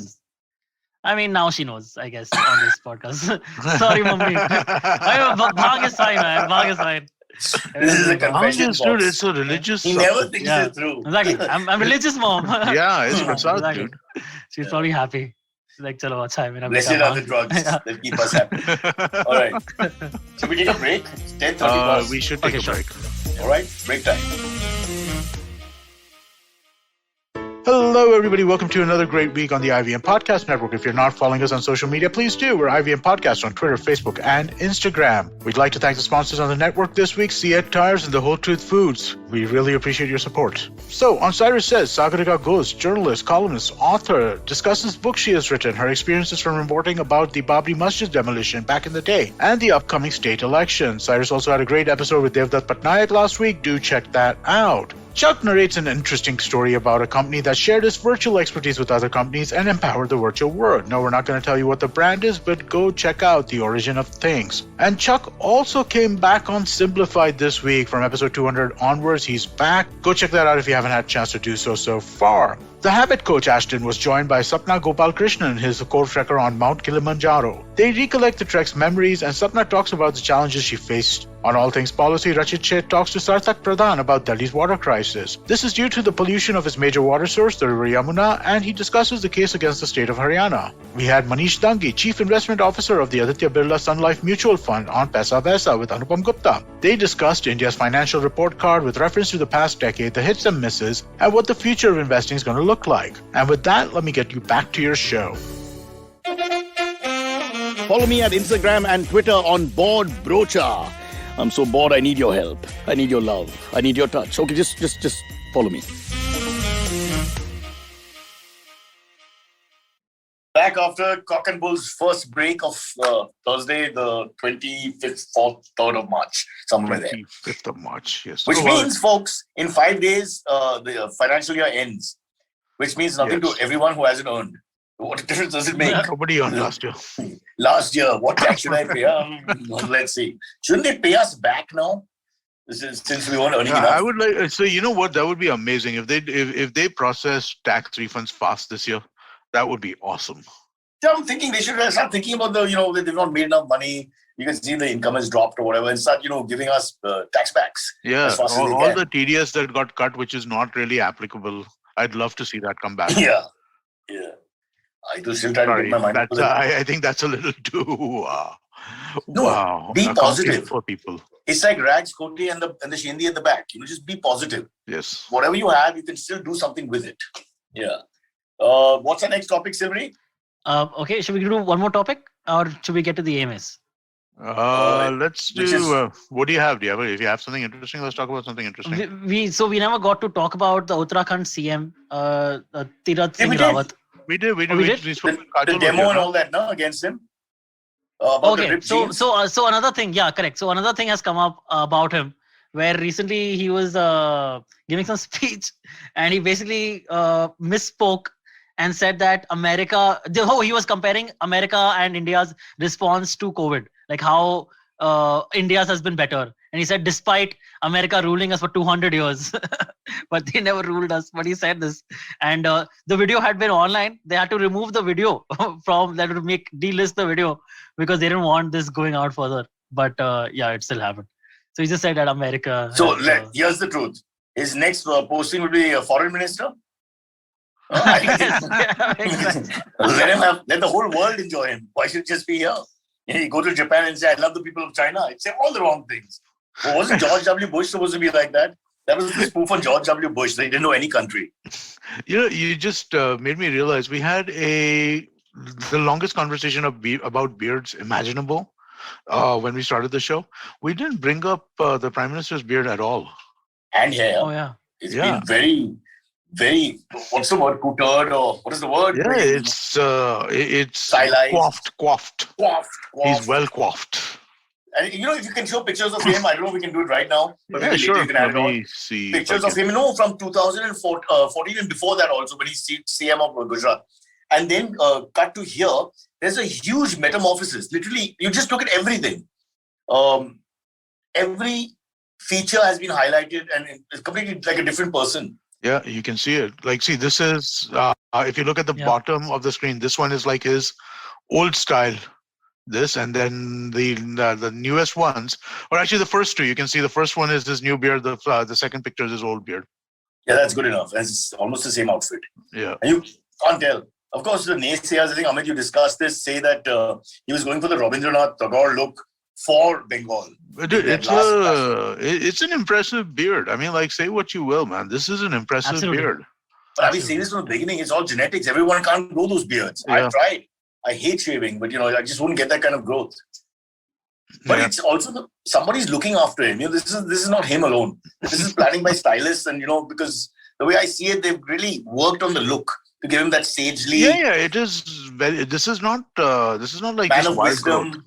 I mean, now she knows, I guess, on this podcast. Sorry, mommy. Bhang is fine, man. Bhang is fine. This is a confession box. Dude, it's a religious. He never thinks it through. Exactly. I'm religious, mom. Yeah, it's prasad, exactly. Dude. She's probably happy. She's like, chalo, acha hai, mera blessed are the drugs that keep us happy. All right. Should we take a break? 10:30. We should take a break. All right, break time. Hello, everybody. Welcome to another great week on the IVM Podcast Network. If you're not following us on social media, please do. We're IVM Podcast on Twitter, Facebook, and Instagram. We'd like to thank the sponsors on the network this week, Siet Tires and the Whole Truth Foods. We really appreciate your support. So, on Cyrus Says, Sagarika Ghost, journalist, columnist, author, discusses books she has written, her experiences from reporting about the Babri Masjid demolition back in the day, and the upcoming state election. Cyrus also had a great episode with Devdutt Patnaik last week. Do check that out. Chuck narrates an interesting story about a company that shared its virtual expertise with other companies and empowered the virtual world. No, we're not going to tell you what the brand is, but go check out The Origin of Things. And Chuck also came back on Simplified this week from episode 200 onwards. He's back. Go check that out if you haven't had a chance to do so far. The Habit Coach Ashton was joined by Sapna Gopalkrishnan, his co-trekker on Mount Kilimanjaro. They recollect the trek's memories and Sapna talks about the challenges she faced. On All Things Policy, Rachit Sheth talks to Sarthak Pradhan about Delhi's water crisis. This is due to the pollution of its major water source, the river Yamuna, and he discusses the case against the state of Haryana. We had Manish Dangi, Chief Investment Officer of the Aditya Birla Sun Life Mutual Fund on Paisa Vaisa with Anupam Gupta. They discussed India's financial report card with reference to the past decade, the hits and misses, and what the future of investing is going to look like. And with that, let me get you back to your show. Follow me at Instagram and Twitter on Bored Brocha. I'm so bored, I need your help. I need your love. I need your touch. Okay, just follow me. Back after Cock and Bull's first break of Thursday, the 25th, 3rd of March, somewhere there. 25th of March, yes. Which means, folks, in 5 days, the financial year ends. Which means nothing to everyone who hasn't earned. What difference does it make? Nobody earned last year. Last year, what tax should I pay? Let's see. Shouldn't they pay us back now? Since we weren't earning enough. I would like. So you know what? That would be amazing if they process tax refunds fast this year. That would be awesome. Yeah, I'm thinking they should start thinking about they've not made enough money. You can see the income has dropped or whatever, and start giving us tax backs. Yeah, all the TDS that got cut, which is not really applicable. I'd love to see that come back. Yeah. I do still try to get my mind. I think that's a little too. No, wow. Be positive for people. It's like Rag's Koti and the Shindi at the back. Just be positive. Yes. Whatever you have, you can still do something with it. Yeah. What's our next topic, Silverie? Okay, should we do one more topic or should we get to the AMS? Let's do. What do you have? If you have something interesting, let's talk about something interesting. We never got to talk about the Uttarakhand CM, Tirath Singh Rawat. We did. The demo and all that, no, against him. Okay, so another thing, yeah, correct. So another thing has come up about him, where recently he was giving some speech, and he basically misspoke and said that he was comparing America and India's response to COVID, like how India's has been better. And he said, despite America ruling us for 200 years, but they never ruled us. But he said this. And the video had been online. They had to remove the video delist the video because they didn't want this going out further. But it still happened. So he just said that America. So here's the truth. His next posting will be a foreign minister. Let the whole world enjoy him. Why should it just be here? He go to Japan and say, I love the people of China. He'd say all the wrong things. Wasn't George W. Bush supposed to be like that? That was the spoof on George W. Bush. They didn't know any country. You just made me realize we had the longest conversation about beards imaginable when we started the show. We didn't bring up the Prime Minister's beard at all. And hair. Oh, yeah. It's been very, very, what's the word, couteured, or what is the word? Yeah, it's stylized. Coiffed. He's well coiffed. And if you can show pictures of him, I don't know if we can do it right now. But Yeah, maybe sure. later you can add Let it me on. see. Pictures of him, from 2014 and before that also, when he's CM of Gujarat. And then cut to here, there's a huge metamorphosis. Literally, you just look at everything. Every feature has been highlighted and it's completely like a different person. Yeah, you can see it. Like, see, this is, if you look at the bottom of the screen, this one is like his old style. This, and then the newest ones, or actually the first two, you can see the first one is his new beard. The second picture is his old beard. Yeah, that's good enough. It's almost the same outfit. Yeah. And you can't tell. Of course, the naysayers, I think, Amit, you discussed this, say that he was going for the Rabindranath Tagore look for Bengal. Dude, it's an impressive beard. I mean, like, say what you will, man. This is an impressive beard. But I've been saying this from the beginning. It's all genetics. Everyone can't grow those beards. Yeah. I've tried. I hate shaving, but I just wouldn't get that kind of growth. But it's also somebody's looking after him. This is not him alone. This is planning by stylists, and because the way I see it, they've really worked on the look to give him that sagely. Yeah. It is very. This is not like man just of wild wisdom. growth.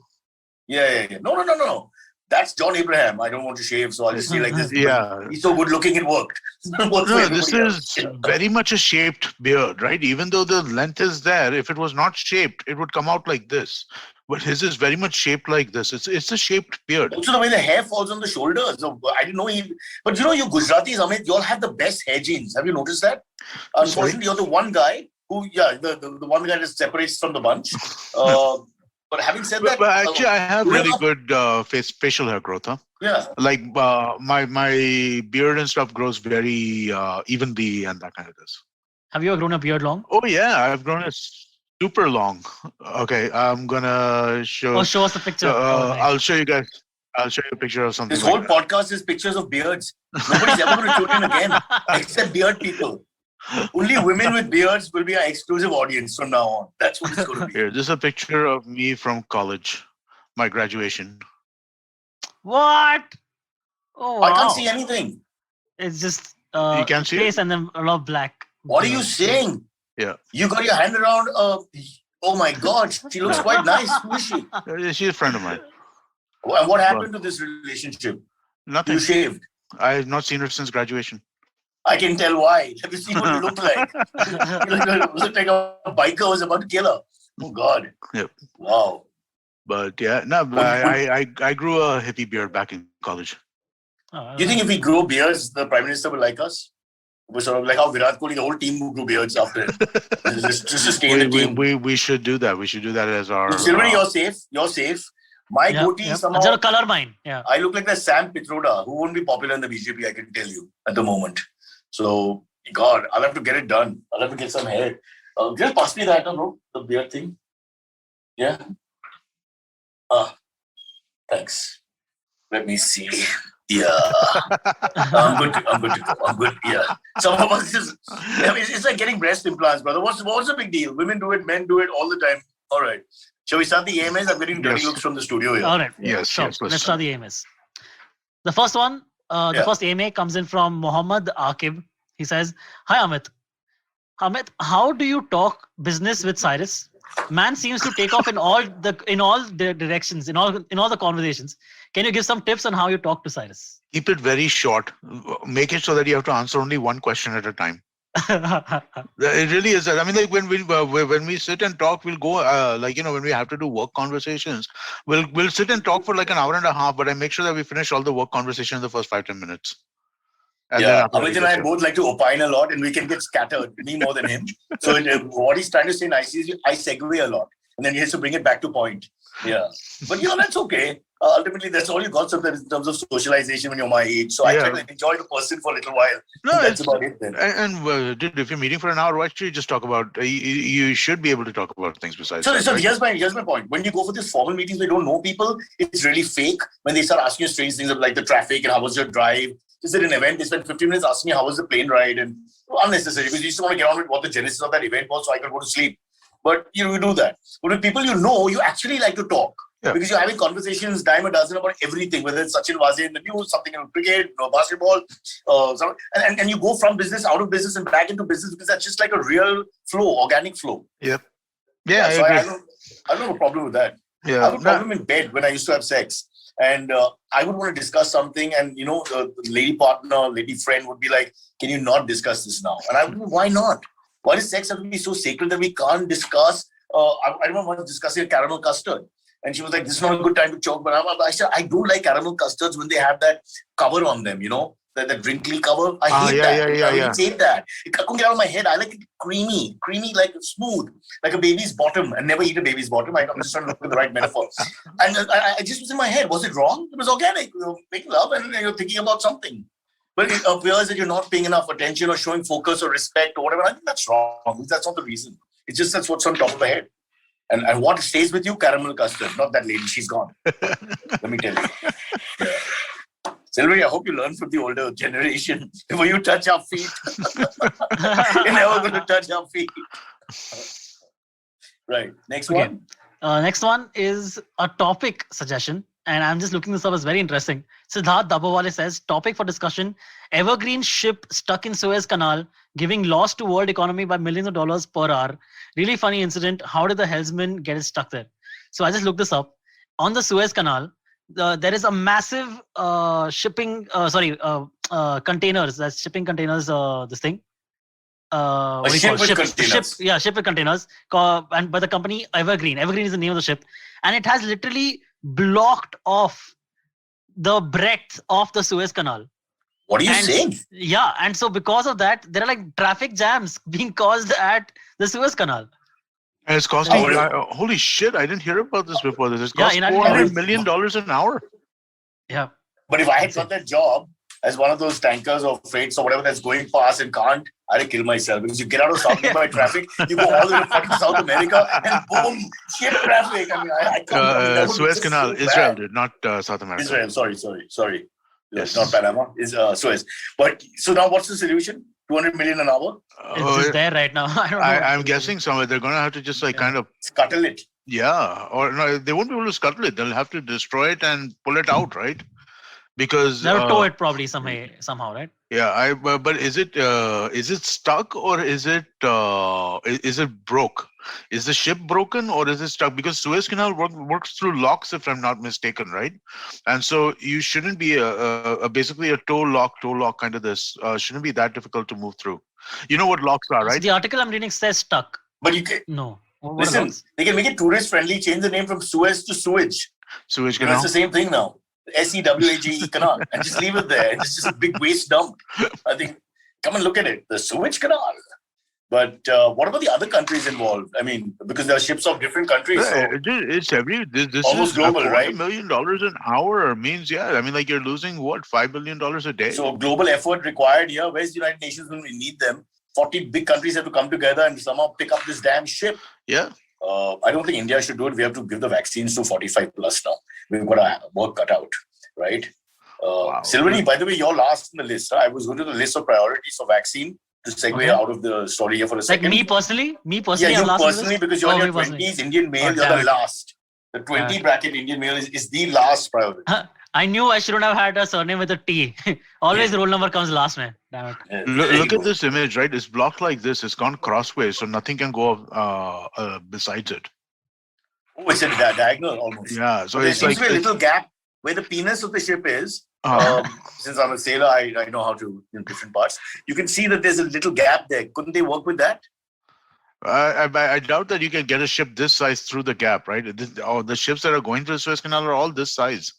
Yeah. No. That's John Abraham. I don't want to shave, so I'll just say like this. Yeah. He's so good looking, it worked. No, this is very much a shaped beard, right? Even though the length is there, if it was not shaped, it would come out like this. But his is very much shaped like this. It's a shaped beard. Also, the way the hair falls on the shoulders. So I didn't know But you Gujaratis, Amit, you all have the best hair genes. Have you noticed that? Unfortunately, you're the one guy who, the one guy that separates from the bunch. But having said that, but actually, I have really good facial hair growth, huh? Yeah. Like my beard and stuff grows very evenly and that kind of this. Have you ever grown a beard long? Oh yeah, I've grown it super long. Okay, I'm gonna show. Oh, show us the picture. I'll show you guys. I'll show you a picture of something. This whole podcast is pictures of beards. Nobody's ever going to tune in again, except beard people. Only women with beards will be our exclusive audience from now on. That's what it's going to be. Here, this is a picture of me from college, my graduation. What? Oh, wow. I can't see anything. It's just you can't see face it? and then a lot of black. What are you saying? Yeah. You got your hand around. Oh my God, she looks quite nice. Who is she? She's a friend of mine. And what happened to this relationship? Nothing. You shaved. I have not seen her since graduation. I can tell why. Have you seen what you look like? You look like a biker was about to kill her. Oh God. Yep. Wow. But yeah, no, I grew a hippie beard back in college. Do you think if we grow beards, the Prime Minister will like us? We're sort of like how Virat Kohli, the whole team grew beards after it. just to stay in the team. We should do that. We should do that as our... Silverie, you're safe. You're safe. My goatee somehow... It's a color mine. Yeah. I look like the Sam Pitroda, who won't be popular in the BJP, I can tell you, at the moment. So, God, I'll have to get it done. I'll have to get some hair. Just pass me that, bro, the beard thing. Yeah? Thanks. Let me see. Yeah. I'm good to go. I'm good. Yeah. Some of us just... it's like getting breast implants, brother. What's the big deal? Women do it, men do it all the time. All right. Shall we start the AMS? I'm getting dirty looks from the studio here. All right. Yes. Sure. Yes, let's start the AMS. The first one, the first AMA comes in from Mohammad Akib. He says, "Hi Amit. Amit, how do you talk business with Cyrus? Man seems to take off in all the directions, in all the conversations. Can you give some tips on how you talk to Cyrus?" Keep it very short. Make it so that you have to answer only one question at a time. It really is. I mean, like when we sit and talk, we'll go when we have to do work conversations, we'll sit and talk for like an hour and a half. But I make sure that we finish all the work conversation in the first 5-10 minutes. And Amit and I both like to opine a lot, and we can get scattered. Me more than him. So what he's trying to say nicely is I segue a lot, and then he has to bring it back to point. Yeah, but that's okay. ultimately that's all you got sometimes in terms of socialization when you're my age. So I try to enjoy the person for a little while. No, that's about it then. And dude, if you're meeting for an hour, why should you just talk about? You should be able to talk about things besides. So, that, so right? here's my point. When you go for these formal meetings where you don't know people, it's really fake. When they start asking you strange things like the traffic and how was your drive. Is it an event? They spent 15 minutes asking me how was the plane ride, and unnecessary because you just want to get on with what the genesis of that event was so I can go to sleep. But you do that. But with people you know, you actually like to talk. Yeah. Because you're having conversations dime a dozen about everything, whether it's Sachin Vaze in the news, something in cricket, basketball, and you go from business out of business and back into business because that's just like a real flow, organic flow. Yep. Yeah, so I don't have a problem with that. Yeah. I have a problem in bed when I used to have sex. And I would want to discuss something, and the lady partner, lady friend would be like, "Can you not discuss this now?" And I would be, "Why not? Why does sex have to be so sacred that we can't discuss?" I remember once discussing a caramel custard, and she was like, "This is not a good time to choke." But I said, "I do like caramel custards when they have that cover on them, that wrinkly cover. I hate that. I really hate that. It couldn't get out of my head. I like it creamy, like smooth, like a baby's bottom. And never eat a baby's bottom. I'm just trying to look for the right metaphor. And I just was in my head. Was it wrong? It was organic. Making love and you're thinking about something. But it appears that you're not paying enough attention or showing focus or respect or whatever. I think that's wrong. That's not the reason. It's just that's what's on top of the head. And what stays with you? Caramel custard. Not that lady. She's gone. Let me tell you. Yeah. Silverie, I hope you learn from the older generation. When you touch our feet, you're never going to touch our feet. Right. Next one. Next one is a topic suggestion. And I'm just looking this up. It's very interesting. Siddharth Dabawale says, topic for discussion, evergreen ship stuck in Suez Canal, giving loss to world economy by millions of dollars per hour. Really funny incident. How did the helmsman get it stuck there? So I just looked this up. On the Suez Canal, there is a massive shipping containers. That's shipping containers. This thing. Ship with containers. And by the company Evergreen. Evergreen is the name of the ship, and it has literally blocked off the breadth of the Suez Canal. What are you saying? Yeah, and so because of that, there are like traffic jams being caused at the Suez Canal. And it's costing. Holy shit! I didn't hear about this before. This is cost $400 million an hour. Yeah. But if I had got that job as one of those tankers or freights or whatever that's going past and can't, I'd kill myself because you get out of South by traffic, you go all the way to fucking South America, and boom, ship traffic. I mean, I can't. Suez Canal, Israel, dude, not South America. Israel. Sorry. Yes. Not Panama. Is Suez. But so now, what's the solution? 200 million an hour? It's just there right now. I don't know. I'm guessing somewhere they're going to have to just kind of scuttle it. Yeah, or no, they won't be able to scuttle it. They'll have to destroy it and pull it out, right? Because they'll tow it probably somehow, right? Yeah, but is it stuck or is it broke? Is the ship broken or is it stuck? Because Suez Canal works through locks, if I'm not mistaken, right? And so you shouldn't be basically a tow lock kind of this. Shouldn't be that difficult to move through. You know what locks are, right? So the article I'm reading says stuck. But you can listen. They can make it tourist friendly. Change the name from Suez to Sewage. Sewage Canal. That's the same thing now. SEWAGE Canal, and just leave it there. It's just a big waste dump. I think, come and look at it, the Suez Canal. But what about the other countries involved? I mean, because there are ships of different countries. So it's this almost is global, $4 right? million an hour means, I mean, like you're losing what, $5 billion a day. So global effort required here. Where's the United Nations when we need them? 40 big countries have to come together and somehow pick up this damn ship. Yeah. I don't think India should do it. We have to give the vaccines to 45 plus now. We've got our work cut out, right? Wow. Silverie, by the way, you're last in the list. I was going to the list of priorities for vaccine to segue out of the story here for a second. Like me personally? Yeah, you personally, because you're in your 20s, Indian male, you're the last. The 20 bracket Indian male is the last priority. I knew I shouldn't have had a surname with a T. Always roll number comes last, man. Damn it. Look at this image, right? It's blocked like this. It's gone crossways, so nothing can go besides it. Oh, it's a diagonal almost. Yeah, so there it's seems like to be a little gap where the penis of the ship is. Since I'm a sailor, I know how to in different parts. You can see that there's a little gap there. Couldn't they work with that? I doubt that you can get a ship this size through the gap, right? The ships that are going through the Suez Canal are all this size.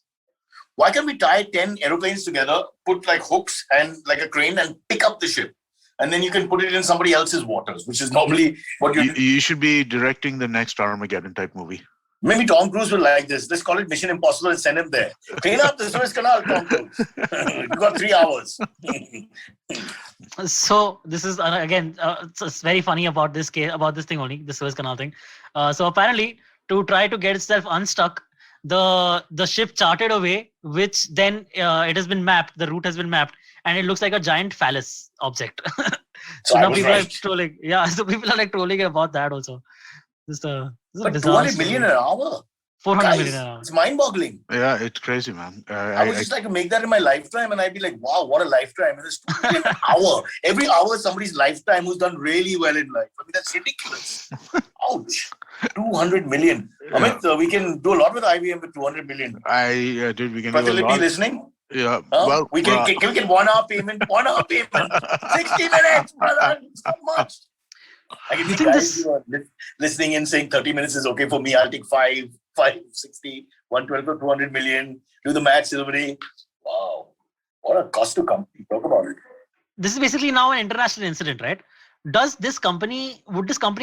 Why can't we tie 10 aeroplanes together, put like hooks and like a crane and pick up the ship? And then you can put it in somebody else's waters, which is normally what you should be directing the next Armageddon type movie. Maybe Tom Cruise will like this. Let's call it Mission Impossible and send him there. Clean up the Suez Canal, Tom Cruise. You got 3 hours. So this is again, it's very funny about this case, about this thing only, the Suez Canal thing. So apparently, to try to get itself unstuck, the ship charted away, which then it has been mapped. The route has been mapped, and it looks like a giant phallus object. So now people are trolling. Yeah, so people are like trolling about that also. This is a but 200 million an hour. 400 million an hour. It's mind-boggling. Yeah, it's crazy, man. I would just like to make that in my lifetime, and I'd be like, wow, what a lifetime. And it's 2 million an hour. Every hour is somebody's lifetime who's done really well in life. I mean, that's ridiculous. Ouch. 200 million. Yeah. Amit, we can do a lot with IBM with 200 million. Dude, we can Prathalip, do a lot. Listening? Yeah. Well, we can get 1 hour payment, 1 hour payment. 60 minutes, brother. It's not much. I can see guys listening in saying 30 minutes is okay for me. I'll take 5, 60, 112 or 200 million. Do the math, Silverie. Wow. What a cost to company. Talk about it. This is basically now an international incident, right? Would this company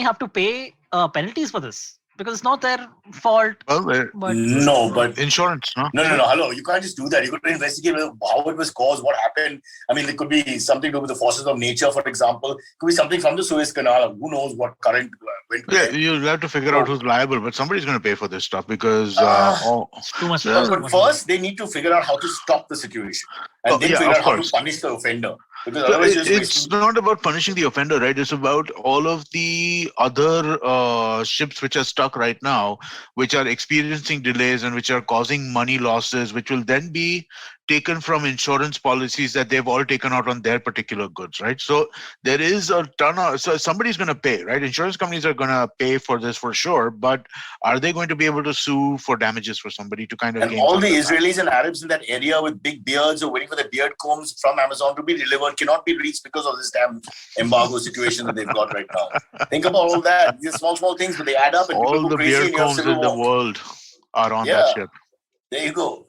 have to pay penalties for this? Because it's not their fault. Well, but insurance, no? No. Hello, you can't just do that. You got to investigate how it was caused, what happened. I mean, it could be something to do with the forces of nature, for example. It could be something from the Suez Canal. Who knows what current went to Yeah, you'll have to figure out who's liable, but somebody's going to pay for this stuff because too much. But first, they need to figure out how to stop the situation and then figure out how to punish the offender. Because otherwise, it's not about punishing the offender, right? It's about all of the other ships which are stuck right now, which are experiencing delays and which are causing money losses, which will then be taken from insurance policies that they've all taken out on their particular goods, right? So there is a ton of, so somebody's going to pay, right? Insurance companies are going to pay for this for sure, but are they going to be able to sue for damages for somebody to kind of? And all the Israelis and Arabs in that area with big beards or waiting for the beard combs from Amazon to be delivered cannot be reached because of this damn embargo situation that they've got right now. Think about all that. These small things, but they add up. And all the beard combs in the world are on that ship. There you go.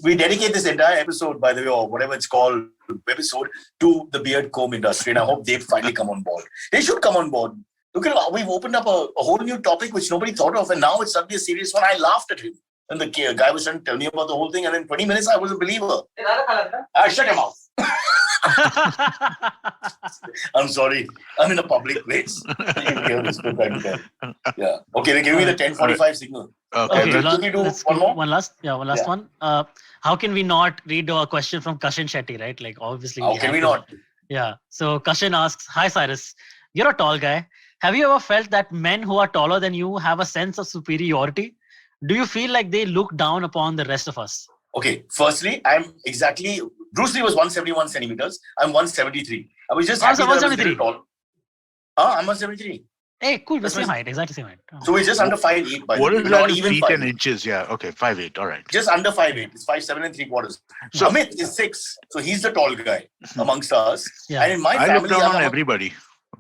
We dedicate this entire episode, by the way, or whatever it's called, episode, to the beard comb industry. And I hope they finally come on board. They should come on board. Look at we've opened up a whole new topic which nobody thought of. And now it's suddenly a serious one. I laughed at him. And the guy was trying to tell me about the whole thing. And in 20 minutes, I was a believer. Shut him off. I'm sorry. I'm in a public place. Yeah. Okay, they give me the 10:45 signal. Okay, one last one. How can we not read a question from Kashin Shetty, right? Like, obviously. How can we not? Yeah. So Kashin asks, "Hi Cyrus, you're a tall guy. Have you ever felt that men who are taller than you have a sense of superiority? Do you feel like they look down upon the rest of us?" Okay, firstly, Bruce Lee was 171 centimeters. I'm 173. I was just happy that I was a little tall. I'm 173. Hey, cool. The same height. Exactly same height. So we're just under 5'8" by the way. What is that in feet and inches? Yeah, okay, 5'8". All right. Just under 5'8". It's 5'7" and 3/4. So Amit is 6. So he's the tall guy amongst us. Yeah. And in my family, I look down on everybody.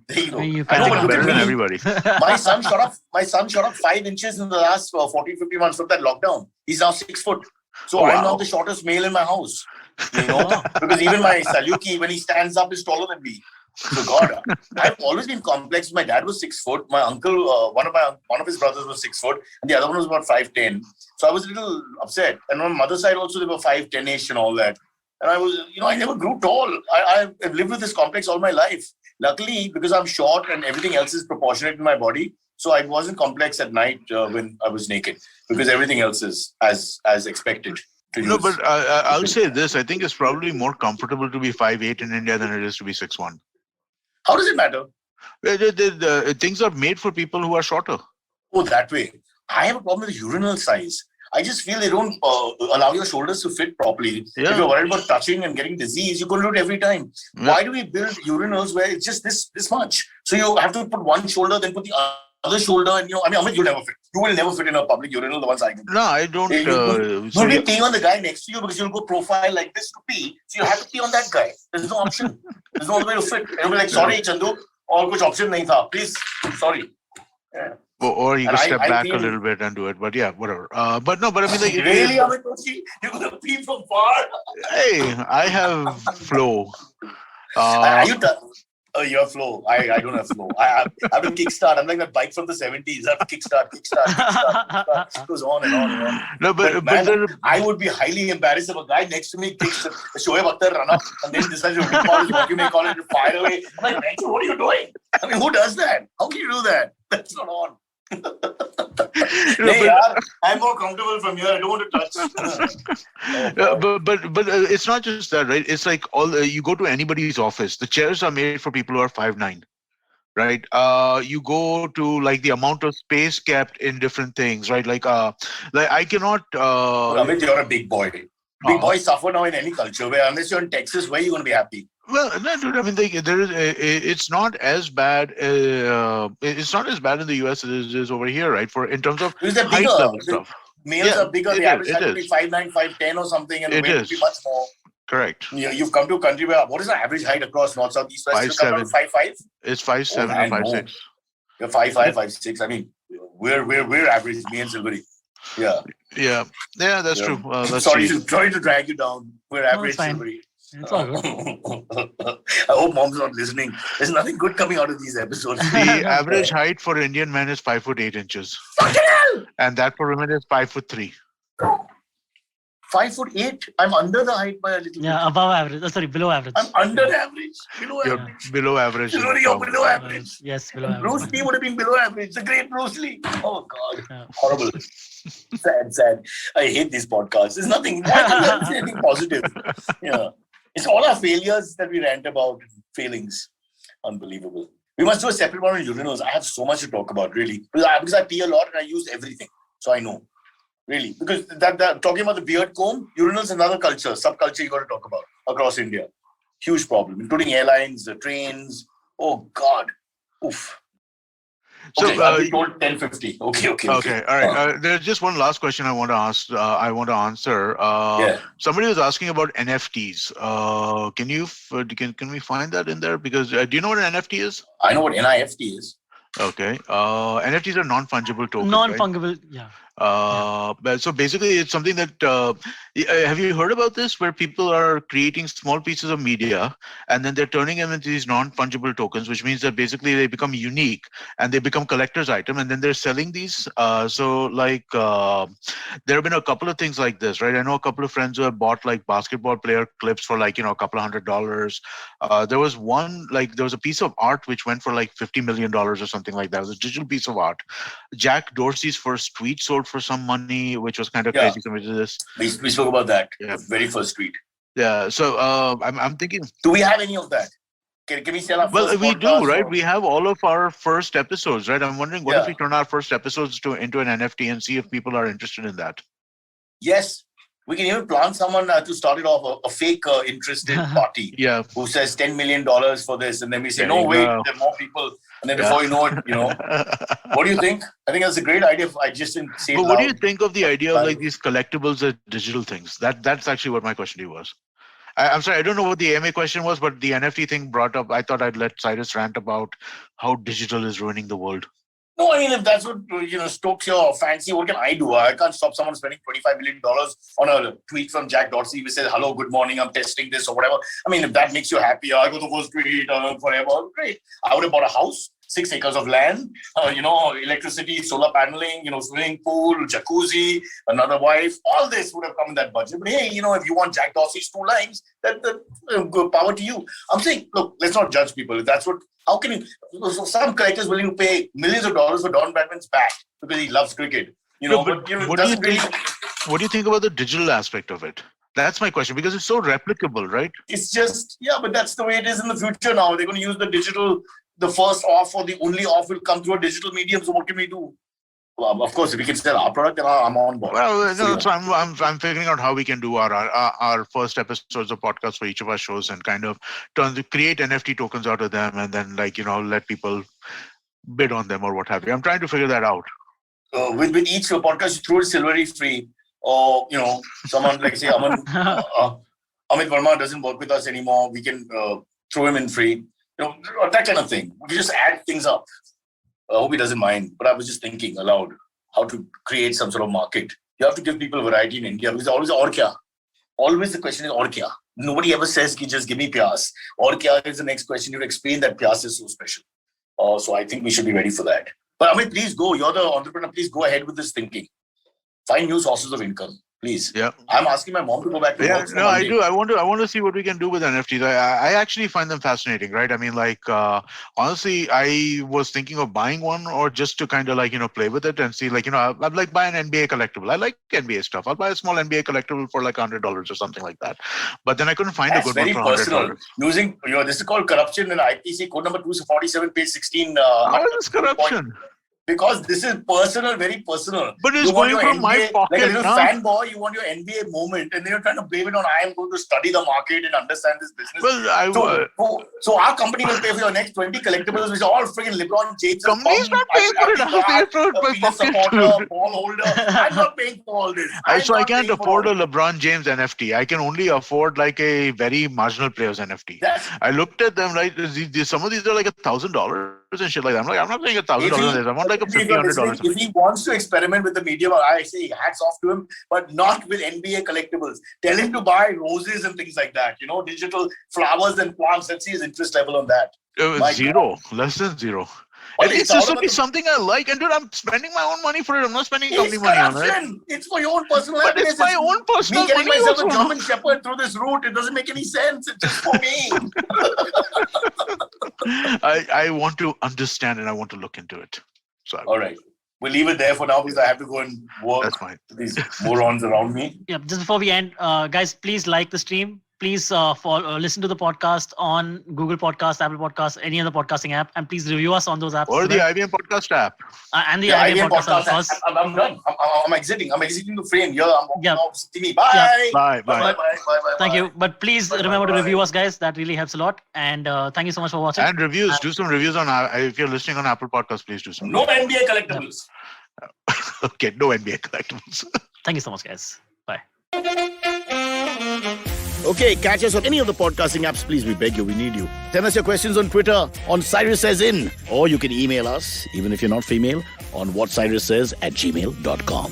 There you go. I know, but better than everybody. My son shot up 5 inches in the last 40, 50 months of that lockdown. He's now 6 foot. So I'm now the shortest male in my house. You know, because even my Saluki, when he stands up, is taller than me. So God, I've always been complex. My dad was 6 foot. My uncle, one of his brothers was 6 foot, and the other one was about 5'10". So I was a little upset. And on my mother's side also, they were 5'10"-ish and all that. And I was, I never grew tall. I've lived with this complex all my life. Luckily, because I'm short and everything else is proportionate in my body, so I wasn't complex at night when I was naked, because everything else is as expected. No, but I'll say this. I think it's probably more comfortable to be 5'8" in India than it is to be 6'1". How does it matter? Things are made for people who are shorter. Oh, that way. I have a problem with urinal size. I just feel they don't allow your shoulders to fit properly. Yeah. If you're worried about touching and getting disease, you're going to do it every time. Yeah. Why do we build urinals where it's just this much? So you have to put one shoulder, then put the other shoulder, and Amit, you'll never fit. You will never fit in a public urinal, the ones I do. No, I don't. You'll be peeing on the guy next to you because you'll go profile like this to pee. So you have to pee on that guy. There's no option. There's no other way to fit. And you'll be like, sorry, Chandu, और कुछ option नहीं था. Please, sorry. Yeah. Or you can step back a little bit and do it, but yeah, whatever. But I mean, like, really, Amit, you're gonna pee from far? Hey, I have flow. Are you Your flow. I don't have flow. I have to kickstart. I'm like that bike from the 70s. I have to kickstart. It goes on and on and on. No, But man, I would be highly embarrassed if a guy next to me kicks Shoaib Akhtar run up and then decides to rip out his what you may call it, fire away. I'm like, Rancho, what are you doing? I mean, who does that? How can you do that? That's not on. I'm more comfortable from here. I don't want to touch. But it's not just that, right? It's like you go to anybody's office. The chairs are made for people who are 5'9", right? You go to like the amount of space kept in different things, right? Like I cannot. Amit, you're a big boy. Big boys suffer now in any culture. Where unless you're in Texas, where are you going to be happy? Well, no, dude. I mean, there is. It's not as bad. It's not as bad in the US as it is over here, right? In terms of height level stuff. Males are bigger. The average height would be 5'9", 5'10" or something, and the weight would be much more. Correct. You've come to a country where what is the average height across North, South, East, West? 5'7". 5'5". It's 5'7" or 5'6". You're 5'5", 5'6". I mean, we're average. Me and Silverie. Yeah, that's true. Sorry to drag you down. We're average, Silverie. It's all good. I hope mom's not listening. There's nothing good coming out of these episodes. The average height for Indian men is 5'8". And that for women is 5'3". 5'8". I'm under the height by a little bit. Yeah, above average. Sorry, below average. I'm under the average. You're below average. You're below average. Yes, below average. Bruce Lee would have been below average. The great Bruce Lee. Oh God, horrible. Sad. I hate these podcasts. There's nothing. Why can't I say anything positive? Yeah. It's all our failures that we rant about. Failings. Unbelievable. We must do a separate one on urinals. I have so much to talk about, really. Because I pee a lot and I use everything. So I know. Really. Because that talking about the beard comb, urinals another culture, subculture you got to talk about across India. Huge problem, including airlines, the trains. Oh, God. Oof. So okay, told 10:50. Okay. All right. There's just one last question I want to ask. I want to answer. Somebody was asking about NFTs. Can we find that in there? Because do you know what an NFT is? I know what NIFT is. Okay. NFTs are non-fungible tokens. Non-fungible, right? But so basically, it's something that have you heard about this? Where people are creating small pieces of media and then they're turning them into these non-fungible tokens, which means that basically they become unique and they become collector's item, and then they're selling these. So like there have been a couple of things like this, right? I know a couple of friends who have bought like basketball player clips for like a couple of $100. There was one there was a piece of art which went for like $50 million or something like that. It was a digital piece of art. Jack Dorsey's first tweet sold for some money, which was kind of crazy. We spoke about that. The very first tweet. Yeah. So I'm thinking. Do we have any of that? Can we sell our first we do, right? We have all of our first episodes, right? I'm wondering what if we turn our first episodes into an NFT and see if people are interested in that. Yes. We can even plan someone to start it off, a fake interested party who says $10 million for this. And then we say, wait, there are more people. And then before you know it, what do you think? I think that's a great idea. I just didn't say it But what do you think of the idea of like these collectibles as digital things? That's actually what my question to you was. I'm sorry, I don't know what the AMA question was, but the NFT thing brought up, I thought I'd let Cyrus rant about how digital is ruining the world. No, I mean, if that's what, stokes your fancy, what can I do? I can't stop someone spending $25 million on a tweet from Jack Dorsey which says, hello, good morning, I'm testing this or whatever. I mean, if that makes you happy, I go to the first tweet, forever, great. I would have bought a house, 6 acres of land, electricity, solar paneling, swimming pool, jacuzzi, another wife, all this would have come in that budget. But hey, if you want Jack Dorsey's 2 lines, that power to you. I'm saying, look, let's not judge people. If that's what, how can you, some collectors willing to pay millions of dollars for Don Bradman's bat because he loves cricket. What do you think about the digital aspect of it? That's my question, because it's so replicable, right? It's just, but that's the way it is in the future now. They're going to use the digital, the first off or the only off will come through a digital medium. So what can we do? Well, of course, if we can sell our product, then I'm on board. Well, so I'm figuring out how we can do our first episodes of podcast for each of our shows and kind of create NFT tokens out of them, and then let people bid on them or what have you. I'm trying to figure that out. With each podcast, you throw it Silverie free, or someone like say Amit Verma doesn't work with us anymore. We can throw him in free. That kind of thing. We can just add things up. I hope he doesn't mind, but I was just thinking aloud how to create some sort of market. You have to give people variety in India because always aur kya? Always the question is aur kya? nobody ever says ki just give me pyas. Or kya is the next question? You explain that pyas is so special. So I think we should be ready for that. But Amit, please go. You're the entrepreneur. Please go ahead with this thinking. Find new sources of income. Please. Yeah. I'm asking my mom to go back to work. No, I do. I want to see what we can do with NFTs. I actually find them fascinating, right? I mean, like, honestly, I was thinking of buying one or just to kind of like, play with it and see, like, I'd like buy an NBA collectible. I like NBA stuff. I'll buy a small NBA collectible for like $100 or something like that. But then I couldn't find a good one for $100. Personal. Using, this is called corruption in IPC code number 247, page 16. How is this corruption? Because this is personal, very personal. But it's going from my pocket. Like a little fanboy, you want your NBA moment, and then you're trying to blame it on I am going to study the market and understand this business. Well, so our company will pay for your next 20 collectibles, which are all freaking LeBron James. Company's not paying for it. I'll pay for it my pocket. Ball holder. I'm not paying for all this. So I can't afford a LeBron James NFT. I can only afford like a very marginal player's NFT. I looked at them, right? Some of these are like $1,000 and shit like that. I'm not paying $1,000. I want like a $50-$100. If he wants to experiment with the medium, I say hats off to him, but not with NBA collectibles. Tell him to buy roses and things like that. Digital flowers and plants. Let's see his interest level on that. Zero, less than zero. It's just something I like, and dude, I'm spending my own money for it. I'm not spending company money on it. It's for your own personal happiness. But it's my own personal money. Me getting myself a German Shepherd through this route, it doesn't make any sense. It's just for me. I want to understand and I want to look into it. So all right. We'll leave it there for now because I have to go and work. That's fine. These morons around me. Yeah, just before we end, guys, please like the stream. Please listen to the podcast on Google Podcasts, Apple Podcasts, any other podcasting app, and please review us on those apps. Or the IBM Podcast app. And the IBM Podcast app. I'm done. I'm exiting. I'm exiting the frame. Here, I'm walking off. See me. Bye. Yeah. Bye. Thank you. But please remember to review us, guys. That really helps a lot. And thank you so much for watching. And reviews. Do some reviews on if you're listening on Apple Podcasts, please do some. No NBA collectibles. Okay, no NBA collectibles. Thank you so much, guys. Bye. Okay, catch us on any of the podcasting apps, please. We beg you, we need you. Send us your questions on Twitter on Cyrus Says In, or you can email us, even if you're not female, on whatcyrussays@gmail.com.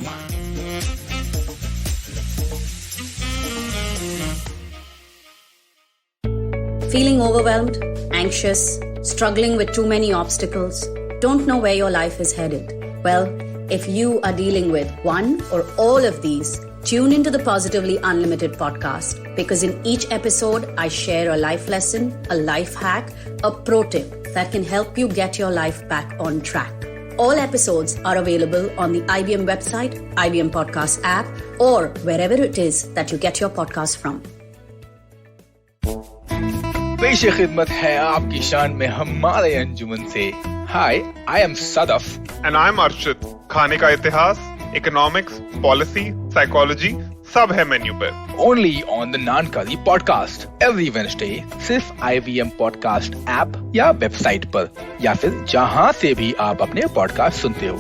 Feeling overwhelmed, anxious, struggling with too many obstacles, don't know where your life is headed? Well, if you are dealing with one or all of these, tune into the Positively Unlimited podcast, because in each episode, I share a life lesson, a life hack, a pro tip that can help you get your life back on track. All episodes are available on the IBM website, IBM Podcast app, or wherever it is that you get your podcast from. पेश खिदमत है आपकी शान में हमारे अंजुमन से. Hi, I am Sadaf. And I'm Arshit. खाने का इतिहास, economics, policy, psychology, सब है मेन्यू पे. Only on the Nankali podcast every Wednesday, सिर्फ IBM podcast app या वेबसाइट पर, या फिर जहां से भी आप अपने पॉडकास्ट सुनते हो.